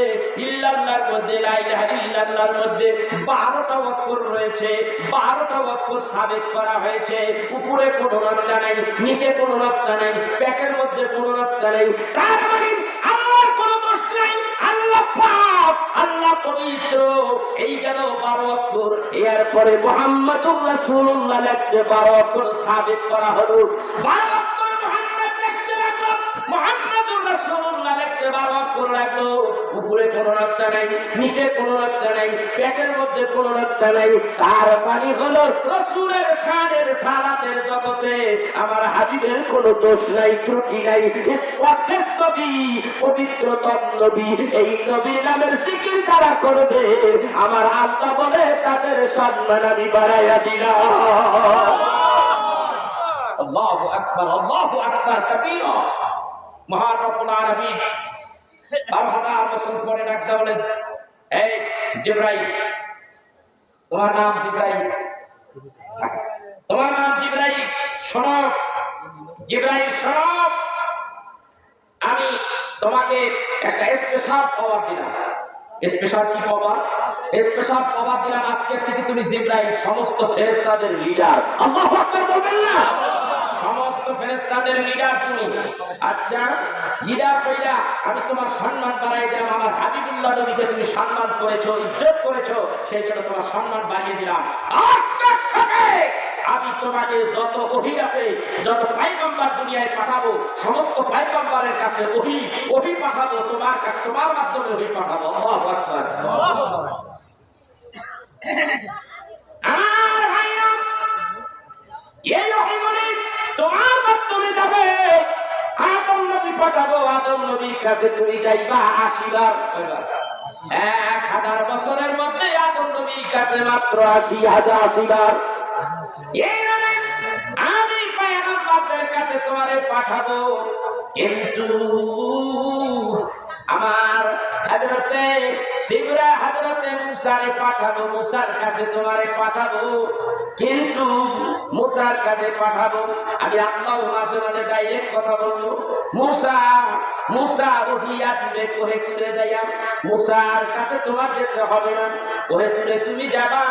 ইল্লাল্লাহর মধ্যে লা ইলাহা ইল্লাল্লাহর মধ্যে 12টা অক্ষর রয়েছে। 12টা অক্ষর সাবেত করা হয়েছে। উপরে কোনো নকশা নাই, নিচে কোনো নকশা নাই, পেটের মধ্যে কোনো নকশা নাই। তার মানে আল্লাহর কোনো দোষ নাই, আল্লাহ পাক, আল্লাহ পবিত্র। এই গেল 12 অক্ষর। এরপরে মুহাম্মাদুর রাসূলুল্লাহ লিখতে 12 অক্ষর সাবিত করা হলো। 12 অক্ষর মুহাম্মদ লিখতে লাগলো, মুহাম্মাদুর রাসূলুল্লাহ লিখতে 12 অক্ষর লাগলো। উপরে কোনো নকশা নাই, নিচে কোনো নকশা নাই, পেটের মধ্যে কোনো নকশা নাই। তার মানে হলো রাসূলের শানের সালাতের জগতে আমার হাবিবের কোনো দোষ নাই, ত্রুটি নাই, স্পটলেস নবী, পবিত্রতম নবী। এই নবীর নামের জিকির যারা করবে, আমার আল্লাহ বলে তাদের সম্মান আমি বাড়াইয়া দিলাম। আল্লাহু আকবার, আল্লাহু আকবার কাবীরা। মহান রব্বুল আলামিন 12,000 বছর পরে ডাকতে বলে, এই জিবরাইল, তোমার নাম জিবরাইল, তোমার নাম জিবরাইল, শোনো জিবরাইল, শোনো, আমি তোমাকে একটা স্পেশাল পাওয়ার দিলাম। স্পেশাল কি পাওয়ার? স্পেশাল পাওয়ার দিলাম, আজকে থেকে তুমি জিবরাইল সমস্ত ফেরেশতাদের লিডার। আল্লাহু আকবার বলবেন না? সমস্ত ফেরেশতাদের লিডার তুমি। আচ্ছা, লিডার কইরা আমি তোমার সম্মান বাড়াই দিলাম। আমার হাবিবুল্লাহ নবীকে তুমি সম্মান করেছো, ইজ্জত করেছো, সেই জন্য তোমার সম্মান বাড়িয়ে দিলাম। আজকে থেকে আমি তোমাকে যত ওহী আছে, যত পয়গম্বর দুনিয়ায় পাঠাবো, সমস্ত পয়গম্বরের কাছে ওহী পাঠাবো, তোমার কাছে, তোমার মাধ্যমে ওহী পাঠাবো। আল্লাহু আকবার। আমার ভাইরা, এই ওহীগুলি তোমার মাধ্যমে যাবে। আদম নবী পাঠাবো, আদম নবীর কাছে তুমি যাইবা 80 বার। 1000 বছরের মধ্যে আদম নবীর কাছে মাত্র 80 বার। এইভাবে আমি পয়গম্বরদের কাছে তোমারে পাঠাবো, কিন্তু আমার হযরতে সিবরা হযরতে মুসারে পাঠাবো, মুসার কাছে তোমারে পাঠাবো, কিন্তু মুসার কাছে পাঠাবো আমি আল্লাহ মাঝে মাঝে ডাইরেক্ট কথা বলবো, মুসা মুসা ওহী আনবে কোহে তুলে যাইয়া। মুসার কাছে তোমার যেতে হবে না, কোহে তুলে তুমি যাবা,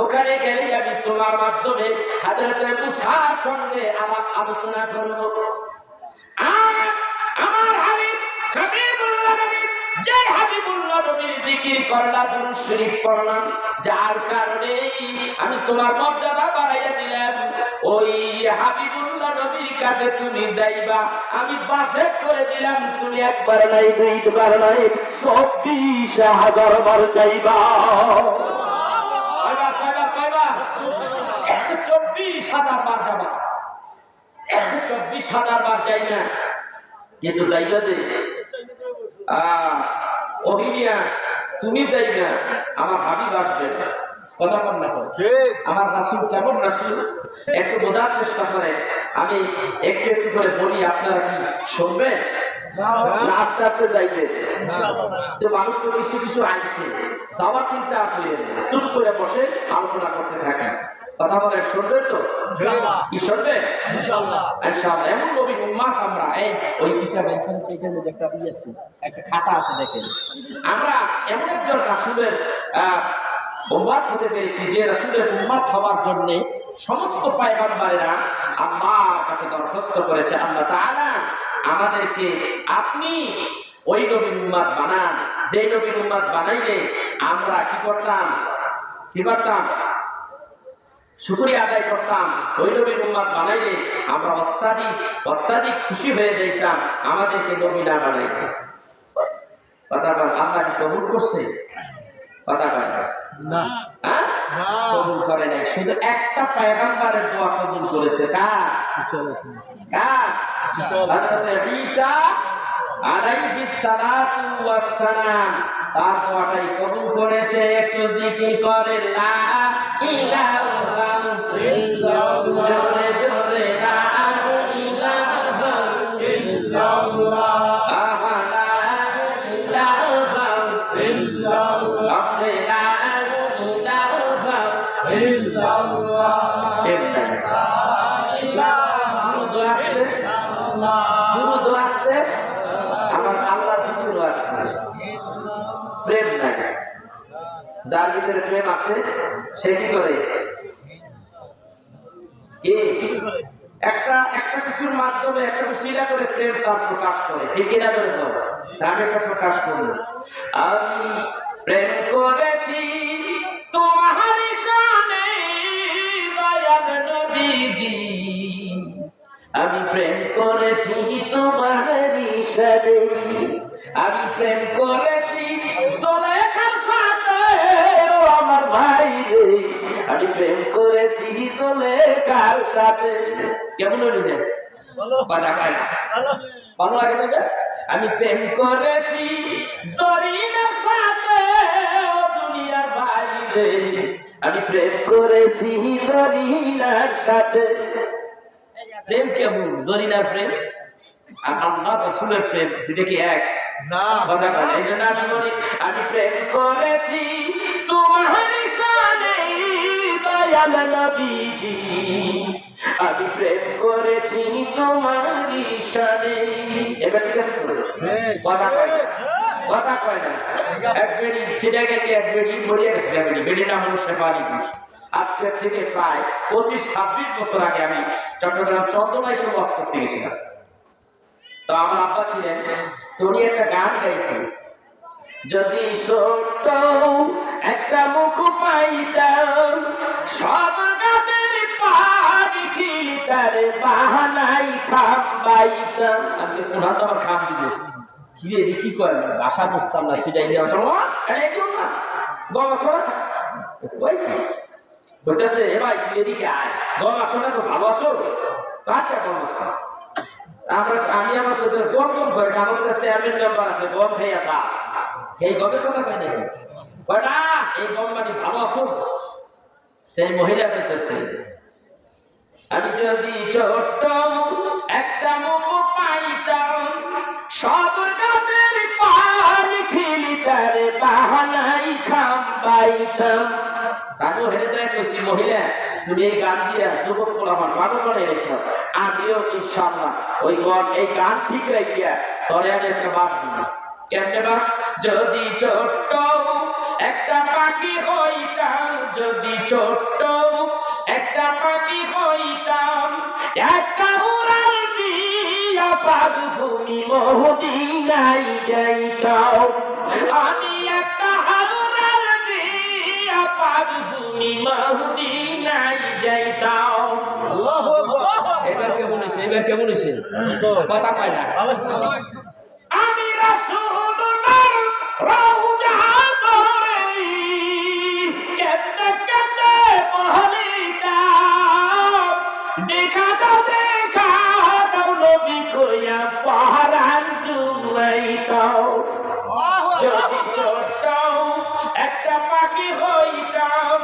ওখানে গেলে আমি তোমার মাধ্যমে হযরতে মুসার সঙ্গে আমার আলোচনা করব। আমার হাবিব হাবিবুল্লাহ নবী, যে হাবিবুল্লাহ নবীর জিকির করলা, দুরূদ শরীফ পড়লাম, যার কারণে আমি তোমার মর্যাদা বাড়াইয়া দিলাম। ওই হাবিবুল্লাহ নবীর কাছে তুমি যাইবা, আমি বাসে করে দিলাম, তুমি একবার নাই, দুইবার নাই, 24,000 বার যাইবা। 24,000 বার যাবা। 24,000 বার যাই না, কিন্তু যাইবা দে ওহিনিয়া, তুমি যাই না, আমার হাবিব আসবে। কথা বল না, আমার রাসূল কেমন রাসূল একটু বোঝার চেষ্টা করে। আমি একটু একটু করে বলি, আপনারা কি শুনবেন? আস্তে আস্তে যাইবে। তো মানুষ তো কিছু কিছু আইছে, যাওয়ার চিন্তা করেন না, চুপ করে বসে আলোচনা করতে থাকে। কথা বলেন, শুনবেন তো? কি শুনবেন? ইনশাআল্লাহ। এমন নবী উম্মাত আমরা, এই ওই কিতাব এখানে একটা বই আছে, একটা খাতা আছে, দেখেন আমরা এমন একজন রাসূলের উম্মাত হতে পেরেছি যে রাসূলের উম্মাত হওয়ার জন্য সমস্ত পয়গম্বরেরা আল্লাহর কাছে দরখাস্ত করেছে, আল্লাহ তাআলা আমাদেরকে আপনি ওই নবীর উম্মাত বানান, যে নবীর উম্মাত বানাইলে আমরা কি করতাম শুকরিয়া আদায় করতাম। ওই নবীর উম্মাত বানাইলে আমরা অত্যাধিক খুশি হয়ে যাইতাম, আমাদেরকে নবী না বানাইলে। কথা বল, আল্লাহ কি কবুল করছে? কথা বল না, কবুল করে নাই। শুধু একটা পয়গম্বরের দোয়া কবুল করেছে, কার? হযরত ঈসা আলাইহিস সালাতু ওয়াস সালাম, তার দোয়াটাই কবুল করেছে। একটু জিকির করে লা ইলাহা ইল্লাল্লাহ, জোরে জোরে লা ইলাহা ইল্লাল্লাহ, লা ইলাহা ইল্লাল্লাহ, লা ইলাহা ইল্লাল্লাহ। দুরূদ আসতে আমার আল্লাহর জিকির আসতে, প্রেম নাই। যার ভিতরে প্রেম আছে সে কি করে? একটা কিছুর মাধ্যমে একটা উসিলা করে প্রেম তার প্রকাশ করে, ঠিক কিনা? ধরে আমি একটা প্রকাশ করি, আমি প্রেম করেছি তোমার শানে দয়াল নবীজি, আমি প্রেম করেছি তোমার শানে, আমি প্রেম করেছি সুলেখার সাথে, ও আমার ভাই রে, আমি প্রেম করেছি সুলেখার সাথে। কেমন হইল রে? কথা কয় না, ভালো লাগে না? আমি প্রেম করেছি জরিনার সাথে, ও দুনিয়ার ভাই রে, আমি প্রেম করেছি জরিনার সাথে। প্রেম কেমন? জরিনার প্রেম আর আল্লাহ রাসূলের প্রেম, দুটো কি এক? কথা বলে, এই জন্য আমি বলি আমি প্রেম করেছি তোমার শানে দয়াল নবীজি, আমি প্রেম করেছি তোমার শানে। এবার ঠিক আছে তো? কথা কয় না। এক বেড়ি সিডাকে এক বেড়ি মরিয়া গেছে, বেড়ির নাম হলো শেফালি ঘোষ। আজকের থেকে প্রায় 25-26 বছর আগে আমি চট্টগ্রাম চন্দনাইশে ওয়াজ করতে গেছিলাম। তো আমার আব্বা ছিলেন, তো উনি একটা গান গাইতেন, যদি ছোট্ট একটা মুখ পাইতাম, সব গাছের পানি খিলিতারে বাহানাই খাম পাইতাম। আমি ওনার তো আমার খাম দিব, কিরে কি কয় বাসা বসতাম না, সেটাই না গম আসো না বলতেছে, এ ভাই তুই এদিকে আয়, গম আসো না, তো ভালো আছো? আচ্ছা গম আসো। আমি আমার গম করে আমার কাছে চেয়ারম্যান মেম্বার আছে, গম খাই আসা, এই গমের কথা কয় নাকি? কয়টা এই গম মানে ভালো আছো? সেই মহিলা পেতেছে, আমি যদি ছোট্ট একটা মুখ পাইতাম, সব গাছের পানি খিলিতারে বাহানাই খাম পাইতাম। আমিও হেঁটে যাই কইছি, মহিলা তুমি এই গান দিয়ে যুবক বলে আমার পাগল করে এনেছ, আমিও ইনশাআল্লাহ ওই গান ঠিক রাখিয়া তরে আমি এসে বাস দিব। কেমনে বাস? যদি ছোট্ট একটা পাখি হইতাম, যদি ছোট্ট একটা পাখি হইতাম, একটা উড়াল দিয়া পাগভূমি মদিনায় যাইতাম, আমি একটা উড়াল দিয়া পাগভূমি মদিনায় যাইতাম। এবার কেমন হয়েছে? এবার কেমন হয়েছে? কথা কয় না। আমি রাসূলুল্লাহর রওজা ধরে কেঁদে কেঁদে বলিতাম, দেখা দাও নবী কইয়া পরাণ জুড়াইতাম। যদি ছোট্ট একটা পাখি হইতাম,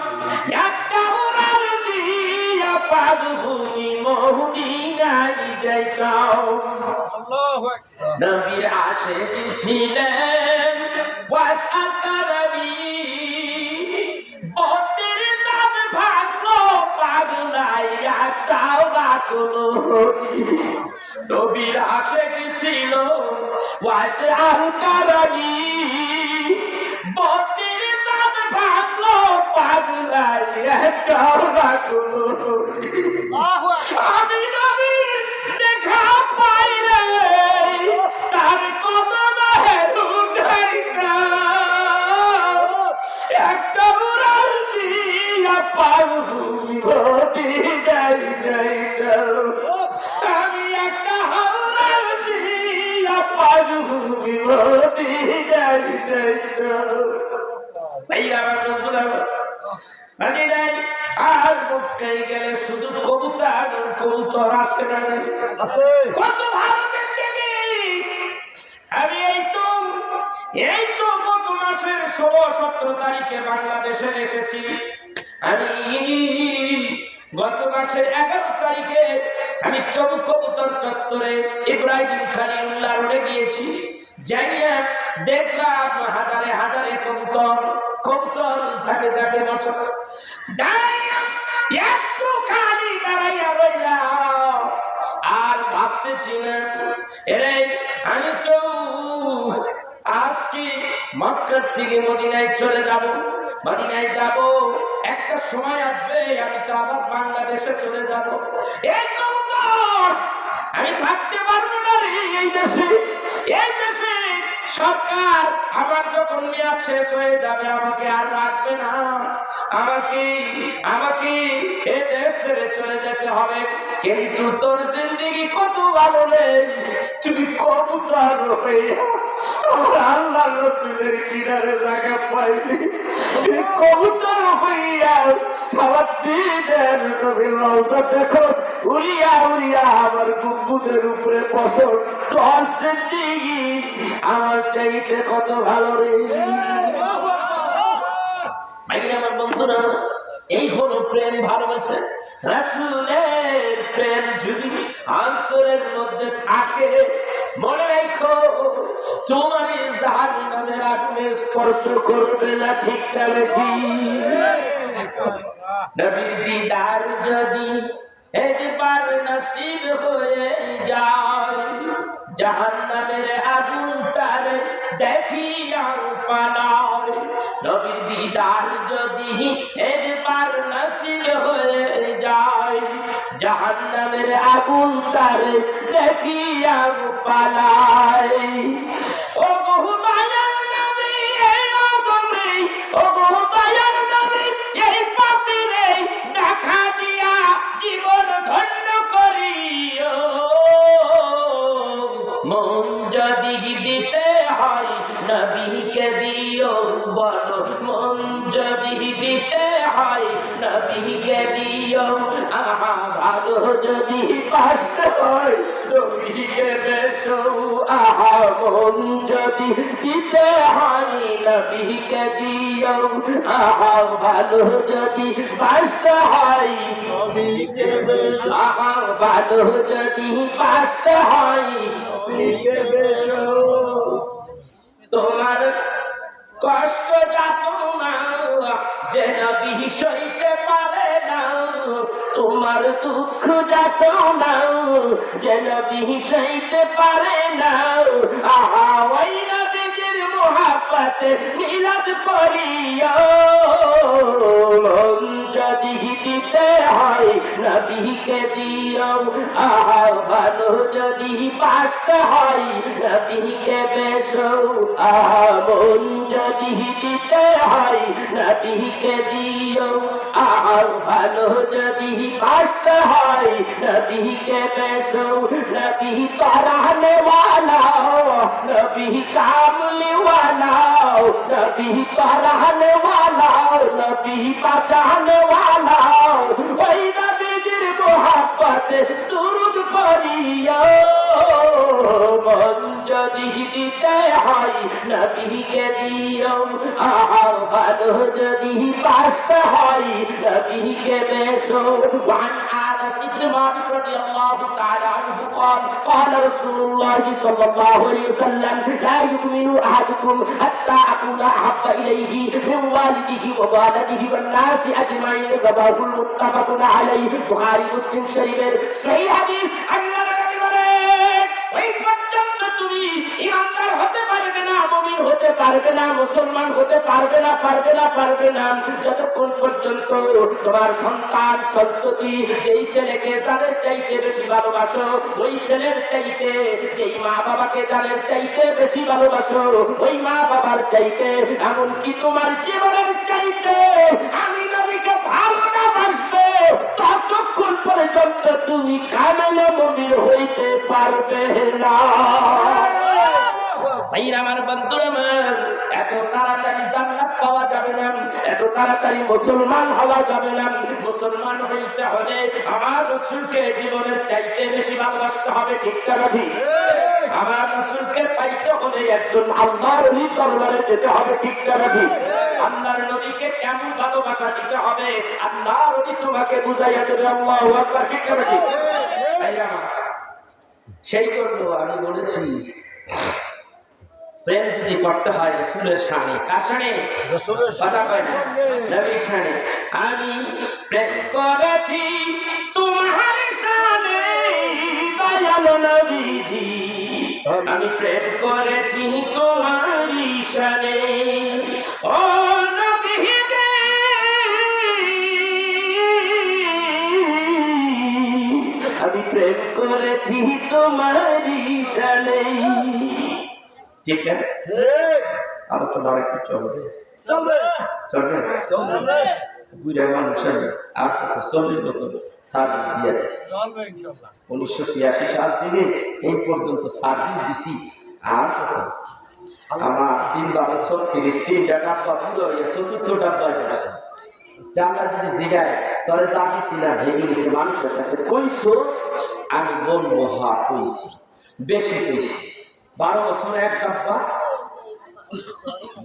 একটা উড়াল দিয়া পাগভূমি মদিনায় যাইতাম। নবীর আশিক ছিলেন ওয়াসাল কারবি বতের দাঁত ভাঙলো পাগলাইয়া তাওবা করলো নবীর আশিক ছিল ওয়াসাল কারবি বতের দাঁত ভাঙলো পাগলাইয়া তাওবা করলো আমি নবী দেখা পাইলে তার কদমে উঠাইতা একটা উড়াল দিয়া পাগলি যাইতা আমি একটা উড়াল দিয়া পাগলি যাইতা ভাইয়া আমার বন্ধুরা মানে নাই আর মুখে গেলে শুধু কবুতর আসে না কত ভালো আমি এই তো গত মাসের 16-17 তারিখে বাংলাদেশে এসেছি আমি গত মাসের 11 তারিখে আমি কবুতর চত্বরে ইব্রাহিম খলিলুল্লাহ রোডে গিয়েছি যাইয়া দেখলাম হাজারে হাজারে কবুতর ঝাঁকে ঝাঁকে বসে একটু খালি দাঁড়াইয়া রইলাম আর ভাবতেছিলাম এরে আমি তো আজকে মক্কার থেকে মদিনায় চলে যাব একটা সময় আসবে আমি তো আবার বাংলাদেশে চলে যাব এই কবুতর আমি থাকতে পারবো না রে এই দেশে সরকার আমার যখন মেয়াদ শেষ হয়ে যাবে আমাকে আর রাখবে না আমাকে এ দেশ ছেড়ে চলে যেতে হবে কিন্তু তোর জিন্দেগি কত ভালো রে তুই কবুতর হইয়া আমার আল্লাহ রসুলের কিনারে জায়গা পাইলি তুই কবুতর হইয়া আমার দিনের নবীর রওজা দেখো উড়িয়া আমার বুকের উপরে বসর তোর জিন্দেগি আমার চাইতে কত ভালো রে ভাইরা আমার বন্ধুরা এই হলো প্রেম ভালোবাসা রাসূলের প্রেম যদি অন্তরের মধ্যে থাকে মনে রাখো তোমার জাহান্নামের আগুনে স্পর্শ করবে না ঠিক নাকি নবীর দিদার যদি একবার নসিব হয়ে যায় জাহান্নামের আগুন তার দেখিয়া পালায় নবীর দিদার যদি একবার নসিব হয়ে যায় জাহান্নামের আগুন তার দেখিয়া পালায় ও বহু দয়ার নবী এই আদমে ও বহু দয়ার নবী এই পাপিরে দেখা দিয়া জীবন ধন্য করিও মন যদি দিতে হয় নবীকে দিও বলো মন যদি দিতে হয় নবীকে দিও আহা ভালো যদি বাঁচতে হয় নবীকে বেশো আহা মন যদি দিতে হয় নবীকে দিও আহা ভালো যদি বাঁচতে হয় নবীকে বেশো আহা ভালো যদি বাঁচতে হয় নবীকে বেশো তোমার কষ্ট যাত না যে নবী সইতে পারে না তোমার দুঃখ যাত না যে নবী সইতে পারে না আহা ওই নবীর মোহাব্বতে মিলাদ পড়িও মন যদি দিতে হয় নবীকে দিও আহা ভালো যদি বাঁচতে হয় নবীকে বেশো আহা মন যদি দিতে হয় নবীকে দিও আহা ভালো যদি বাঁচতে হয় নবীকে বেশো নবী তারানে वाला नबी कामली वाला नबी ताराने वाला नबी बचाने वाला वही नबी जिर मोहब्बत হাতে দুরূদ পড়িও মন যদি দিতে হয় নবীকে দিও ভালো যদি বাঁচতে হয় নবীকে বেশো وعن أنس بن مالك رضي الله تعالى عنه قال قال رسول الله صلى الله عليه وسلم لا يؤمن أحدكم حتى أكون أحب إليه من والده ووالده والناس أجمعين رواه المتفق عليه বুখারী মুসলিম শরীফের সহিহ হাদিস আল্লাহর নবী বলেন ওই পর্যন্ত তুমি ঈমানদার হতে পারবে না মুমিন হতে পারবে না মুসলমান হতে পারবে না যতক্ষণ পর্যন্ত তোমার সন্তান সন্ততি যেই ছেলেকে জানের চাইতে বেশি ভালোবাসো ওই ছেলের চাইতে যেই মা বাবাকে জানের চাইতে বেশি ভালোবাসো ওই মা বাবার চাইতে এমনকি তোমার জীবনের চাইতে আমি নবীকে ভালো না বাসবে ততক্ষণ পর্যন্ত তুমি কামেলে মুমিন হইতে পারবে না। ভাইরা আমার বন্ধুরা আমার এত তাড়াতাড়ি জান্নাত পাওয়া যাবে না, এত তাড়াতাড়ি মুসলমান হওয়া যাবে না। মুসলমান হইতে হলে আমার রাসূলকে জীবনের চাইতে বেশি ভালোবাসতে হবে, ঠিক না ঠিক? আমার রাসূলকে পাইতে হলে একজন আল্লাহর ওলি দরবারে যেতে হবে, ঠিক না ঠিক? আল্লাহর নবীকে কেমন ভালোবাসা দিতে হবে আল্লাহর ওলি তোমাকে বুঝাইয়া দেবে। আল্লাহু আকবার, ঠিক না ঠিক? ভাইরা আমার সেই জন্য আমি বলেছি প্রেম যদি করতে হয় রাসূলের শানে, কার শানে? রাসূলের কথা কয় না, নবীর শানে। আমি প্রেম করেছি তোমার শানে দয়াল নবীজি, আমি প্রেম করেছি তোমার শানে ও নবীজি, আমি প্রেম করেছি তোমার শানে। ঠিক না? আলোচনা একটু চলবে, বুড়া মানুষ আর কত 40 বছর সার্ভিস দিয়ে দিয়েছি। 1986 সাল থেকে এই পর্যন্ত সার্ভিস দিছি। আর কত আমার 3-12-36 3টা ডাব্বা পুরো 74 ডাব্বায় পড়ছে। ডাল্লা যদি জিগায় তবে যা দিছি না ভেবে লিখে মানুষের কাছে কইছোস, আমি বলবো হা কইছি, বেশি কইছি। 12 বছর এক ডাব্বা,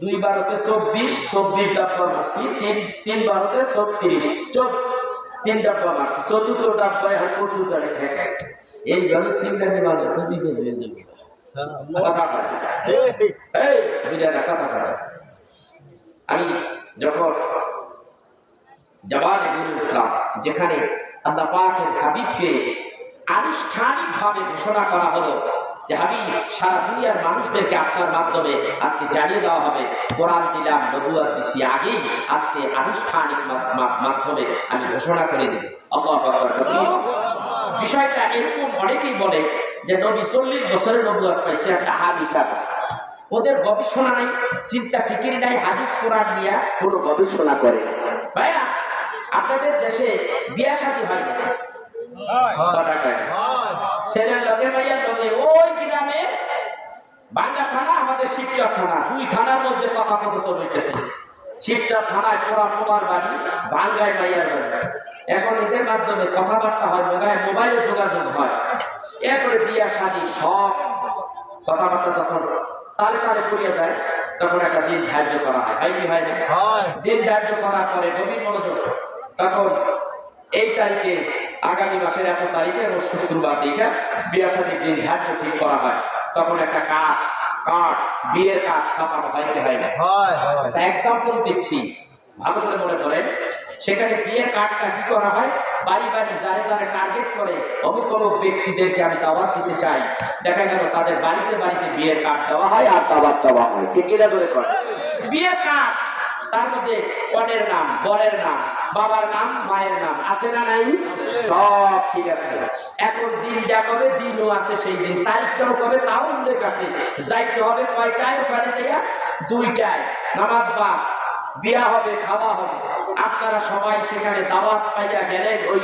2 বারোতে 24 ডাব্বা মারছি, 3 বারোতে 36 3 ডাব্বা মারছি, 74 ডাব্বায় আর কত জানি ঠেকায়। এইভাবে সিঙ্গানি মারলে তো বিপদ হয়ে যাবে। কথা বলে এই বিরাটা কথা বলে। আমি যখন জবানে বলে উঠলাম যেখানে আল্লাহ পাকের হাবিবকে আনুষ্ঠানিকভাবে ঘোষণা করা হলো যে হাবিব সারা দুনিয়ার মানুষদেরকে আপনার মাধ্যমে আজকে জানিয়ে দেওয়া হবে, কোরআন দিলাম, নবুয়ত দিছি, আগেই আজকে আনুষ্ঠানিক মাধ্যমে আমি ঘোষণা করে দিই। আল্লাহু আকবার। বিষয়টা এরকম অনেকেই বলে যে নবী 40 বছরের নবুয়ত পাইছে, একটা হাদিস আছে। ওদের গবেষণা নাই, চিন্তা ফিকির নাই, হাদিস কোরআন নিয়ে কোনো গবেষণা করে ভাইয়া। আপনাদের দেশে বিয়া শাদী হয় না? ছেলের লগে মাইয়ার লগে ওই গ্রামে বাঙ্গা থানা, আমাদের শিবচর থানা, 2 থানার মধ্যে কথোপকথন হইতেছে। শিবচর থানায় পোড়ার বাড়ি, বাঙ্গায় মাইয়ার বাড়ি। এখন এদের মাধ্যমে কথাবার্তা হয়, মোবাইলে যোগাযোগ হয়, এরপরে বিয়া শাদী সব কথাবার্তা যখন তালে পড়িয়া যায় তখন একটা দিন ধার্য করা হয়। হয় কি হয় না? দিন ধার্য করার পরে গভীর মনোযোগ, তখন এই তারিখে আগামী মাসের এত তারিখে এবং শুক্রবার দিকে বিয়া শাদীর দিন ধার্য ঠিক করা হয়। তখন একটা কার্ড বিয়ের কার্ড ছাপানো হয় কি হয় না? এক্সাম্পল দিচ্ছি, ভালো করে মনে করেন। সেখানে বিয়ের কার্ডটা কি করা হয়, বাড়ি যারে টার্গেট করে অমুক অমুক ব্যক্তিদেরকে আমি দাওয়াত দিতে চাই, দেখা গেল তাদের বাড়িতে বিয়ের কার্ড দেওয়া হয় আর দাওয়াত দেওয়া হয়। ঠিক কিনা ধরে করে বিয়ের কার্ড, তার মধ্যে কনের নাম, বরের নাম, বাবার নাম, মায়ের নাম আছে না নাই? সব ঠিক আছে। এখন দিনটা কবে, দিনও আছে সেই দিন, তারিখটাও কবে তাও উল্লেখ আছে। যাইতে হবে কয়টায়? ওখানে দেয়া 2টায় নামাজ বা বিয়া হবে, খাওয়া হবে। আপনারা সবাই সেখানে দাওয়াত পাইয়া গেলেন। ওই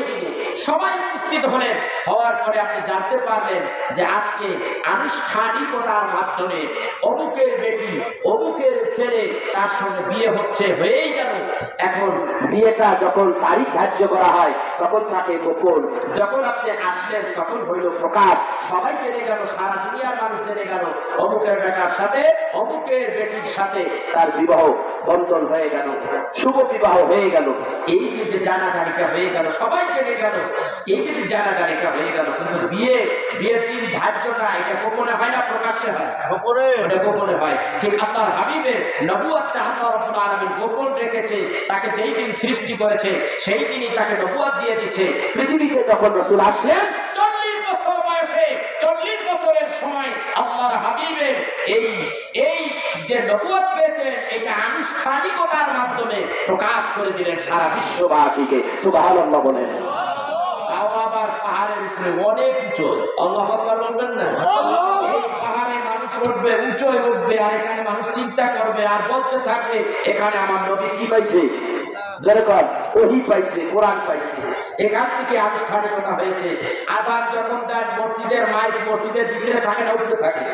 দিনে সবাই উপস্থিত হলেন। হওয়ার পরে আপনি জানতে পারলেন যে আজকে আনুষ্ঠানিকতার মাধ্যমে অমুকের বেটি, অমুকের ছেলে তার সঙ্গে বিয়ে হয়েই গেল। এখন বিয়েটা যখন তারিখ ধার্য করা হয় তখন তাকে গোপন, যখন আপনি আসলেন তখন হইল প্রকাশ, সবাই জেনে গেল, সারা দুনিয়ার মানুষ জেনে গেল অমুকের বেটার সাথে অমুকের বেটির সাথে তার বিবাহ বন্ধন হয়ে গেল, শুভ বিবাহ হয়ে গেল। এই যে জানাজানিটা হয়ে গেল, সবাই জেনে গেল, এই যে জানাজানিটা হয়ে গেল। কিন্তু বিয়ের দিন ধার্যটা এটা গোপনে হয় না প্রকাশ্যে হয়? গোপনে হয়। ঠিক আল্লাহর হাবিবের নবুয়তটা আল্লাহ রাব্বুল আলামিন গোপন রেখেছে। তাকে যেই দিন সৃষ্টি করেছে সেই দিনই তাকে নবুয়ত দিয়ে দিয়েছে। পৃথিবীতে যখন রাসূল আসলেন 40 বছর বয়সে, 40 বছরের সময় আল্লাহর হাবিবের এই যে নবুয়ত পেয়েছেন এটা আনুষ্ঠানিকতার মাধ্যমে প্রকাশ করে দিলেন সারা বিশ্ববাসীকে। সুবহানাল্লাহ বলেন। তাও আবার পাহাড়ের উপরে অনেক উঁচু। আল্লাহু আকবার বলবেন না? এই পাহাড়ে মানুষ উঠবে, উঁচুয় উঠবে, আর এখানে মানুষ চিন্তা করবে আর বলতে থাকবে এখানে আমার নবী কি পাইছে, যেরকম ওহী পাইছে, কোরআন পাইছে। এখান থেকে আনুষ্ঠানিকতা হয়েছে। আযান যখন দেন মসজিদের মাইক মসজিদের ভিতরে থাকে না উপরে থাকে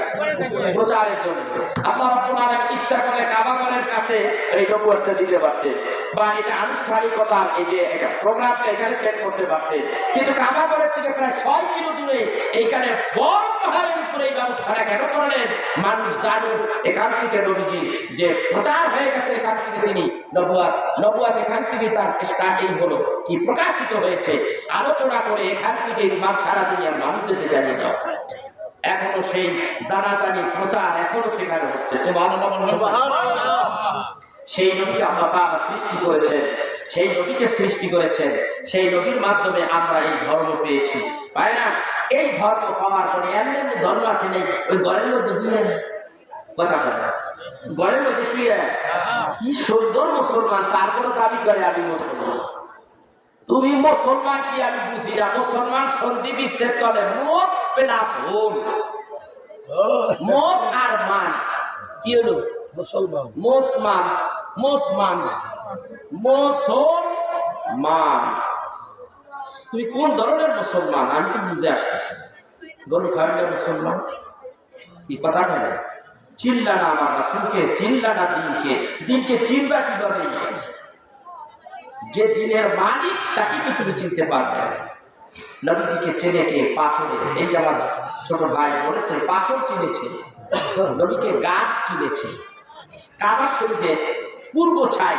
প্রচারের জন্য। আল্লাহ রাব্বুল আলামিন ইচ্ছা করে কাবা ঘরের কাছে এই নবুয়তটা দিতে পারতেন, বা এটা আনুষ্ঠানিকতার এই যে একটা প্রোগ্রামটা এখানে সেট করতে পারতেন। কিন্তু কাবা ঘরের থেকে প্রায় 6 কিলো দূরে এইখানে বড় পাহাড়ের উপরে এই ব্যবস্থাটা কেন করলেন? মানুষ জানুক এখান থেকে নবীজি যে প্রচার হয়ে গেছে, এখান থেকে তিনি নবুয়ত এখান থেকে তার স্টার্টিং হলো, কি প্রকাশিত হয়েছে, আলোচনা করে এখান থেকে সারা দুনিয়ার মানুষদেরকে জানিয়ে দাও। এখনো সেই জানাজানি প্রচার এখনো সেখানে হচ্ছে। সেই নবীকে আল্লাহ তাআলা সৃষ্টি করেছেন, সেই নবীকে সৃষ্টি করেছেন, সেই নবীর মাধ্যমে আমরা এই ধর্ম পেয়েছি। তাই না? এই ধর্ম পাওয়ার পরে এমনি এমনি ধর্ম আসে নেই ওই ঘরের মধ্যে শুয়ে কথা বলে, ঘরের মধ্যে শুয়ে কি সুন্দর মুসলমান, তারপরে দাবি করে আমি মুসলমান। তুমি মুসলমান কি আমি বুঝি না। মুসলমান সন্ধি বিচ্ছেদ চলে, মোস প্লাস হোম, মোস আর মান কি হলো মুসলমান, মুসলমান। তুমি কোন ধরনের মুসলমান আমি তো বুঝে আসতেছি। গরু খাওয়াটা মুসলমান কি কথা বলে? চিল্লা না আমার রাসূলকে, চিল্লা না দিনকে চিনবা কিভাবে? যে দিনের মালিক তাকে তো তুমি চিনতে পারবে। নবীজিকে চেনে কে? পাথরে। এই যে আমার ছোট ভাই বলেছে পাথর চিনেছে, নবীকে গাছ চিনেছে। কাবা শরীফের পূর্ব ছাই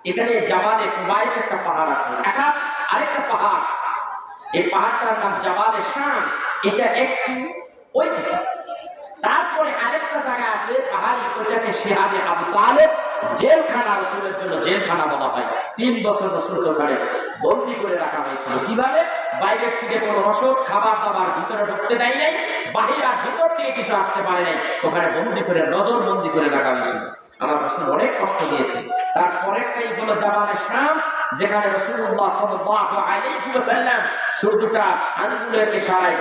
এখানে জাবালে কুবাইস একটা পাহাড় আছে, আরেকটা পাহাড়, এই পাহাড়টার নাম জাবালে শামস, এটা একটু ওই দিকে। তারপরে আরেকটা জায়গা আছে পাহাড়ি, ওইটাকে শিহাবে আবু তালেব জেলখানা, রাসূলের জন্য জেলখানা বলা হয়। 3 বছর রাসূলকে ওখানে বন্দী করে রাখা হয়েছিল। কিভাবে? বাইরের থেকে কোনো রসদ খাবার দাবার ভিতরে ঢুকতে দেয় নাই, বাহির আর ভিতর থেকে কিছু আসতে পারে নাই, ওখানে বন্দী করে নজরবন্দি করে রাখা হয়েছিল। আমার রাসূল অনেক কষ্ট দিয়েছে। তারপরেরটাই হলো জাবালে শামস, যেখানে রাসূলুল্লাহ সাল্লাল্লাহু আলাইহি ওয়াসাল্লাম সূর্যটা আঙ্গুলের ইশারায়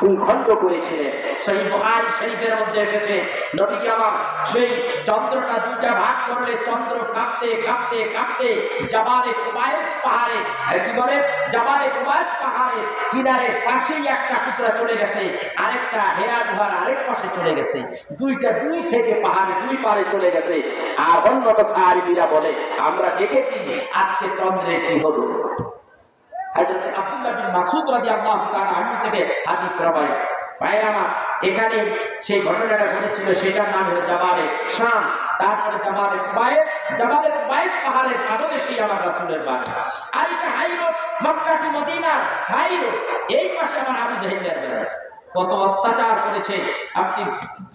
দুই খণ্ড করেছিলেন। সহিহ বুখারী শরীফের মধ্যে এসেছে নবীজি আমার সেই চন্দ্রটা দুইটা ভাগ করলে চন্দ্র কাঁপতে কাঁপতে কাঁপতে জাবালে কুবাইস পাহাড়ে, কি বলে, জাবালে কুবাইস পাহাড়ে কিনারে পাশেই একটা টুকরা চলে গেছে, আরেকটা হেরা গুহার আরেক পাশে চলে গেছে। দুইটা দুই সাইডে পাহাড়ে দুই পারে চলে গেছে। আর অন্য সাহাবীরা বলে আমরা দেখেছি আজকে চন্দ্রের কি হলো। হযরত আব্দুল্লাহ বিন মাসউদ রাদিয়াল্লাহু তাআলা আনহু থেকে হাদিস রবায়েত। ভাইরা আমার, এখানে সেই ঘটনাটা ঘটেছিল, সেটার নাম হলো জাবালে শামস। তারপরে জাবালে কুবাইস পাহাড়ের পাদদেশেই আমার রাসূলের বাড়ি। আর এটা high road, Mecca to Medina high road. এই পাশে আমার আবু জাহেলের বাড়ি। কত অত্যাচার করেছে আপনি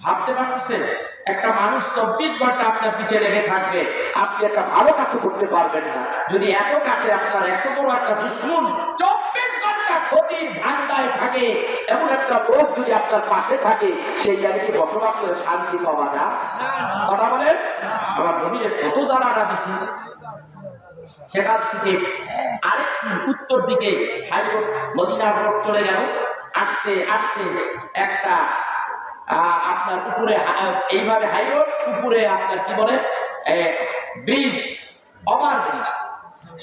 ভাবতে পারতেছেন? একটা মানুষ 24 ঘন্টা আপনার পিছে লেগে থাকবে, আপনি একটা ভালো কাজ করতে পারবেন না। যদি এত কাছে আপনার এত বড় একটা দুশমন 24 ঘন্টা ক্ষতির ধান্দায় থাকে, এমন একটা লোক যদি আপনার পাশে থাকে, সেই জায়গায় বসবাস করে শান্তি পাওয়া যায়? কথা বলেন। আমার নবীর কত জানাটা দিছি। সেখান থেকে আরেকটু উত্তর দিকে হাই রোড, মদিনা রোড চলে গেল। আস্তে আস্তে একটা আপনার উপরে এইভাবে হাই রোড, উপরে আপনার কি বলে ব্রিজ, ওভার ব্রিজ।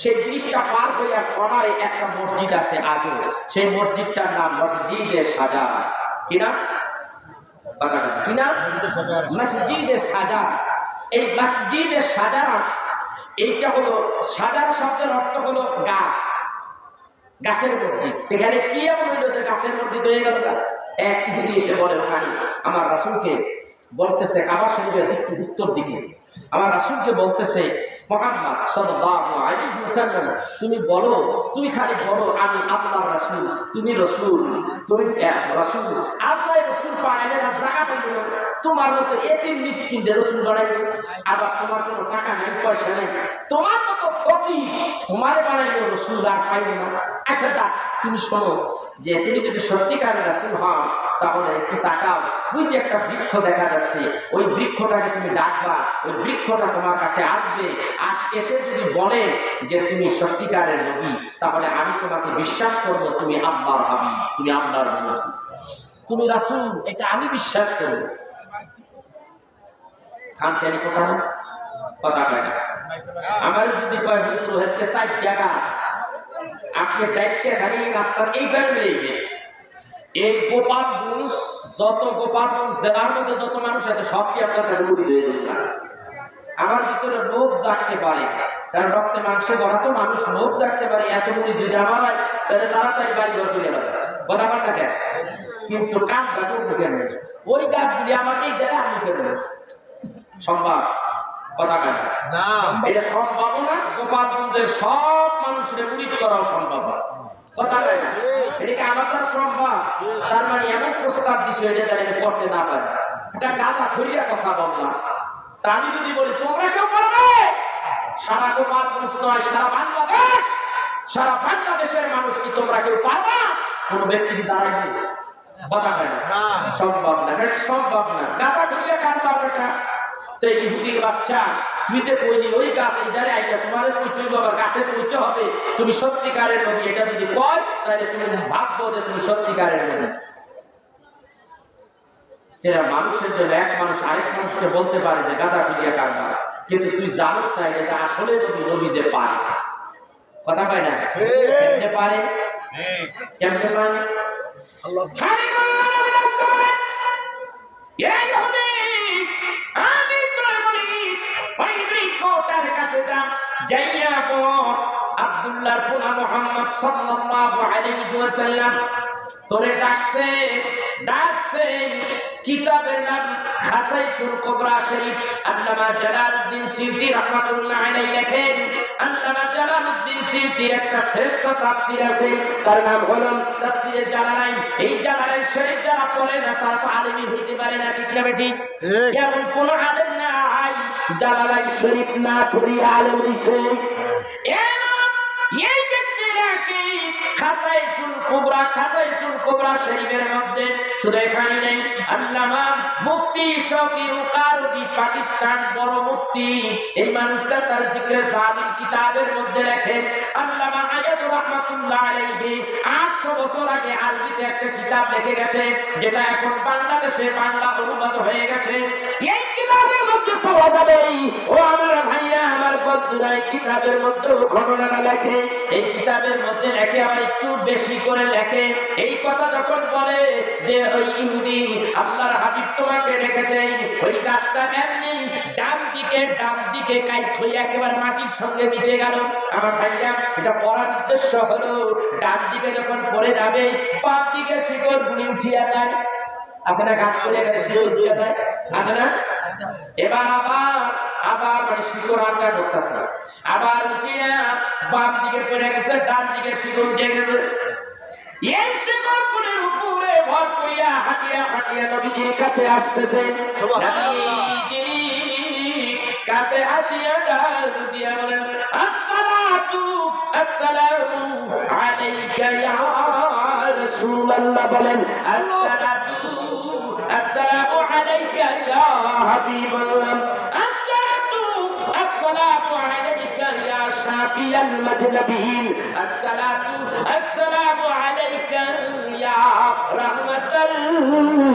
সেই ব্রিজটা পার হয়ে কর্নারে একটা মসজিদ আছে আজও। সেই মসজিদটার নাম মসজিদে সাজাদ। কি নাম? মসজিদে সাজাদ। এই মসজিদে সাজারা, এইটা হলো সাজারা শব্দের অর্থ হলো গাছ, গাছের মসজিদ। এখানে কি এমন হইল যে গাছের মসজিদ হয়ে গেল? এক ইহুদি এসে বলেন, খালি আমার রাসূলকে বলতেছে, কাবা শরীফের একটু উত্তর দিকে আমার রাসূলকে বলতেছে, মুহাম্মদ সাল্লাল্লাহু আলাইহি ওয়াসাল্লাম তুমি বলো, তুমি খালি বলো আমি আল্লাহর রাসূল, তুমি রাসূল, তুমি রাসূল, আল্লাহর রাসূল পাইলে না জায়গা পাইল না, তোমার মতো এতিম মিসকিনদের রাসূল বানাইল, আবার তোমার কোনো টাকা নাই পয়সা নেই, তোমার মতো ফকির তোমারে বানাইল রাসূল আর পাইল না। আচ্ছা যা, তুমি শোনো, যে তুমি যদি সত্যিকারের রাসূল হও তাহলে একটু তাকাও, ওই যে একটা বৃক্ষ দেখা যাচ্ছে, ওই বৃক্ষটাকে তুমি ডাকবা, ওই বৃক্ষটা তোমার কাছে আসবে, এসে যদি বলে যে তুমি সত্যিকারের নবী, তাহলে আমি তোমাকে বিশ্বাস করব তুমি আল্লাহর হাবিব, তুমি আল্লাহর রাসূল, তুমি রাসূল, এটা আমি বিশ্বাস করব। খান কেন কথা না, কথা কয় না। আমার যদি কয় হুজুর হচ্ছে 4টা গাছ, আপনি দায়িত্বে খালি রাস্তার এইবার বেরিয়ে, এই গোপালগঞ্জ, যত গোপালগঞ্জ জেলার মধ্যে যত মানুষ আছে সবটি আপনার কাছে মুড়ি দিয়ে দিলাম। আমার ভিতরে লোভ জাগতে পারে, কারণ রক্তে মাংসে গড়া তো মানুষ, লোভ জাগতে পারে, এত মুড়ি যদি আমার হয় তাহলে তাড়াতাড়ি বাড়ি ঘর করে যাবে, কথা বল না কেন? কিন্তু কানটা করবো কেন? ওই গাছগুলি আমার এই দেয় আমি কেন সম্ভব? কথা কেন? এটা সম্ভব না। গোপালগঞ্জের সব মানুষের মুড়ি করাও সম্ভব না, কথা কয় না? এটাকে আমার দ্বারা সম্ভব? তার মানে এমন প্রস্তাব দিছে এটা তাহলে আমি করতে না পারি, এটা গাছা ধরিয়া কথা বললাম। তা আমি যদি বলি তোমরা কেউ পারবে, সারা গোপালগঞ্জ নয় সারা বাংলাদেশ, সারা বাংলাদেশের মানুষ কি তোমরা কেউ পারবা? কোন ব্যক্তি কি দাঁড়াইবে? কথা কয় না? সম্ভব না, এটা সম্ভব না। গাছা ধরিয়া কার পারবে? তো ইহুদির বাচ্চা, তুই যে কইলি ওই গাছ ইধারে আইয়া তোমার কইতে বাবা গাছে কইতে হবে তুমি সত্যিকারের নবী, এটা যদি কয় তাহলে তুমি ভাববো যে তুমি সত্যিকারের নবী। যেটা মানুষের জন্য এক মানুষ আরেক মানুষকে বলতে পারে যে গাঁজা পিড়িয়া কারবার, কিন্তু তুই জানোস না এটা আসলে নবী, নবী যে পারে, কথা কয় না? কেমনে পারে? কেমনে পারে? আমি তোরে বলি ওই বৃক্ষটার কাছে যা, যাইয়া বল আব্দুল্লাহর পোলা মুহাম্মদ সাল্লাল্লাহু আলাইহি ওয়াসাল্লাম তোরে ডাকছে, ডাকছে। কিতাবের নাম খাসাইসুল কুবরা শরীফ। আল্লামা জালালউদ্দিন সুয়ুতী রাহমাতুল্লাহ আলাইহি লেখেন, আল্লামা জালালউদ্দিন সুয়ুতীর একটা শ্রেষ্ঠ তাফসীর আছে, তার নাম হলো তাফসীরে জালালাইন। এই জালালাইন শরীফ যারা পড়ে না তারা তো আলেমই হইতে পারে না, ঠিক না বেঠিক? এমন কোন আলেম নাই জালালাইন শরীফ না পড়িয়া আলেম হইছে। এই ব্যক্তিরা কি খাসাইসুল কুবরা, খাসাইসুল কুবরা শরীফের মধ্যে শুধু এখানে নেই, আল্লামা মুফতি শফিউল কারবি পাকিস্তান বড় মুফতি, এই মানুষটা তার জিকরে সাবির কিতাবের মধ্যে লেখেন, আল্লামা আয়াতুর রাহমাতুল্লাহ আলাইহি 800 বছর আগে আরবিতে একটা কিতাব লিখে গেছে, যেটা এখন বাংলাদেশে বাংলা অনুবাদ হয়ে গেছে। এই কিতাবের মধ্যে পাওয়া যাবে, ও আমার ভাইয়া আমার বন্ধুরা, এই কিতাবের মধ্যে ঘটনাটা লেখে, এই কিতাবের মধ্যে লেখে, আবার একটু বেশি করে লেখে। এই কথা যখন বলে যে ওই ইহুদি আল্লাহর হাবিব তোমাকে রেখেছে, ওই গাছটা এমনি ডান দিকে কাইট হয়ে একেবারে মাটির সঙ্গে মিশে গেল। আমার ভাইরা, এটা পড়ার উদ্দেশ্য হলো ডান দিকে যখন পড়ে যাবে বাম দিকে শিকড় গুলি উঠিয়া যায়, আছে না? গাছ পড়ে গেলে শিকড় উঠিয়া যায়, আছে না? এবার আবার মানে শিকড় আড্ডা করতেছে, আবার উঠিয়া বাম দিকে পড়ে গেছে, ডান দিকে শিকড় উঠে গেছে। এই শিকড় গুলির উপরে ভর করিয়া হাঁটিয়া হাঁটিয়া নবীজির কাছে আসতেছে। কাছে আসিয়া ডাক দিয়া বলেন, আসসালাতু আসসালামু আলাইকা ইয়া রাসূলুল্লাহ, বলেন আসসালাতু আসসালামু আলাইকা ইয়া হাবিবাল্লাহ, আসসালাতু আসসালামু আলাইকা ইয়া শাফিয়াল মাজনবিন, আসসালাতু আসসালামু আলাইকা ইয়া রাহমাতাল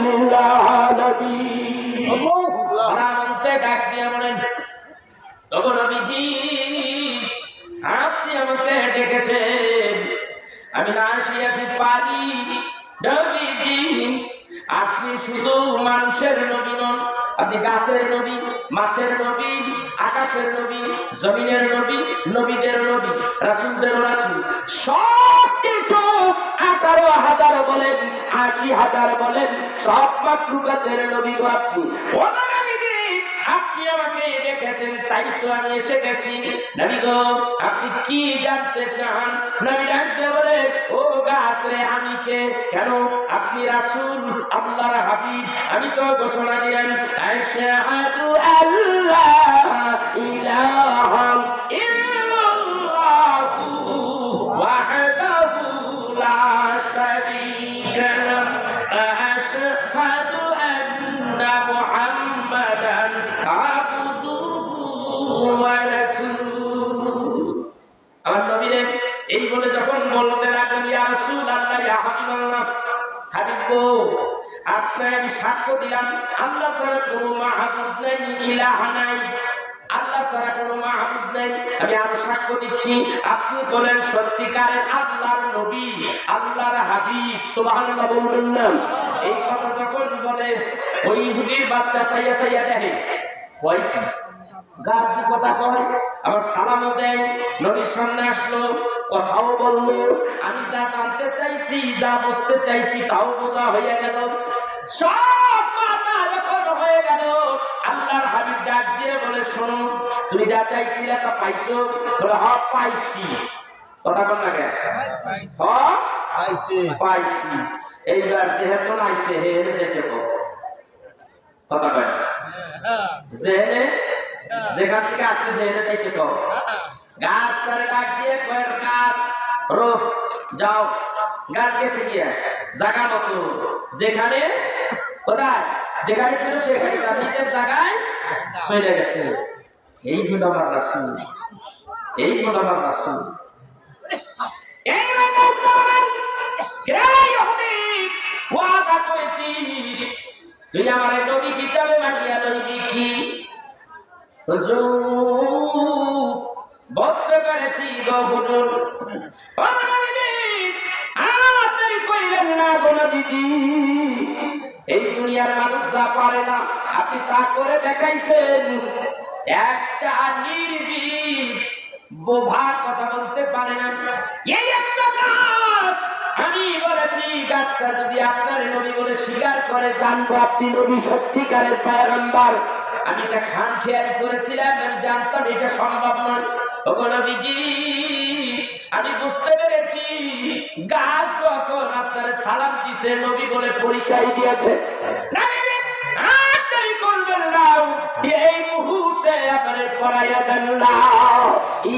লিল আলামিন। সালামতে ডাক দিয়া বলেন, ওগো নবীজি আপনি আমাকে ডেকেছেন, আমি না আসিয়া কি পারি? নবীজি আপনি শুধু মানুষের নবী নন, আপনি গাছের নবী, মাছের নবী, আকাশের নবী, জমিনের নবী, নবীদের নবী, রাসূলদের রাসূল, সব কিছু 18,000 বলেন 80,000 বলেন, সব মাখলুকাতের নবী গো আপনি। ও নবীজি, আপনি আমাকে ডেকেছেন তাই তো আমি এসে গেছি। নবী গো, আপনি কি জানতে চান? নবী ডাকতে বলে, ও গাছ রে, আমি কে? কেন? আপনি রাসূল, আল্লাহর হাবিব। আমি তো ঘোষণা দিলেন, আশহাদু আল্লা ইলাহা ইল্লাল্লাহু ওয়াহদাহু লা শারীকা লাহু, আশহাদু আন্না মুহাম্মাদান আবদুহু ওয়া রাসূলুহু। আমার নবীরে এই বলে যখন বলতে লাগলেন, ইয়া রাসূলুল্লাহ, ইয়া হাবিবাল্লাহ, হাবিব গো, আপনাকে আমি সাক্ষ্য দিলাম আল্লাহ ছাড়া কোনো মাহবুব নাই, ইলাহা নাই, আল্লাহ ছাড়া কোনো মাহবুব নাই। আমি আরো সাক্ষ্য দিচ্ছি, আপনি বলেন সত্যিকারের আল্লাহর নবী, আল্লাহর হাবিব। সুবহানাল্লাহ বলবেন না? এই কথা যখন বলে, ওই ইহুদির বাচ্চা চাইয়া চাইয়া দেখে হয় কি গাছ দি কথা কয়, আবার সালামও দেয়। নবীর সামনে আসলো, কথাও বললো। আমি যা জানতে চাইছি, যা বুঝতে চাইছি, তাও বোঝা হয়ে গেল। সব কথা যখন হয়ে গেল, আল্লাহর হাবিব ডাক দিয়ে বলে, শোনো, তুমি যা চাইছিলে তা পাইছো? বলে, হ্যাঁ পাইছি। কথা বল না কেন? হ্যাঁ পাইছি। এইবার যেহেতু আইসে হেরে যেতে কথা কয়, যেহেনে যেখান থেকে আসছে সেখানে যাইতে কও। গাছটারে ডাক দিয়ে কয়েক, গাছ রোহ যাও। গাছ গেছে গিয়া জায়গা মতো, যেখানে কোথায় যেখানে ছিল সেখানে তার নিজের জায়গায় চলে গেছে। এই হলো আমার রাসূল, এই হলো আমার রাসূল। এই ওয়াদা করেছিস তুই আমার নবী হিসাবে মানিয়া লইবি কি? বুঝতে পেরেছি গো হুজুর। এই দুনিয়ার মানুষ যা পারে না আপনি তা করে দেখাইছেন। একটা নির্জীব বোভা কথা বলতে পারে না, এই একটা গাছ আমি বলেছি, গাছটা যদি আপনার নবী বলে স্বীকার করে, জানবো আপনি নবী সত্যিকারের পয়গম্বর। আমি এটা খান খেয়ালি করেছিলাম, আমি জানতাম এটা সম্ভব নয়। ওগো নবীজি, আমি বুঝতে পেরেছি গাছ যখন আপনার সালাম দিছে, নবী বলে পরিচয় দিয়েছে, করবেন না, এই মুহূর্তে আপনার পড়াইয়া দেন না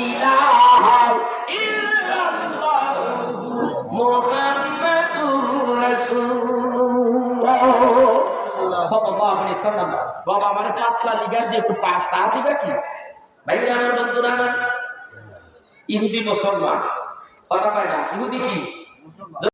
ইলাহা ইল্লাল্লাহু মুহাম্মাদুর রাসূলুল্লাহ সাল্লাল্লাহু আলাইহি ওয়াসাল্লাম। বাবা মানে পাতলা লিগার দিয়ে একটু চা দিবে কি? ভাইরা আমার বন্ধুরা, না ইহুদি মুসলমান কথা কয় না, ইহুদি কি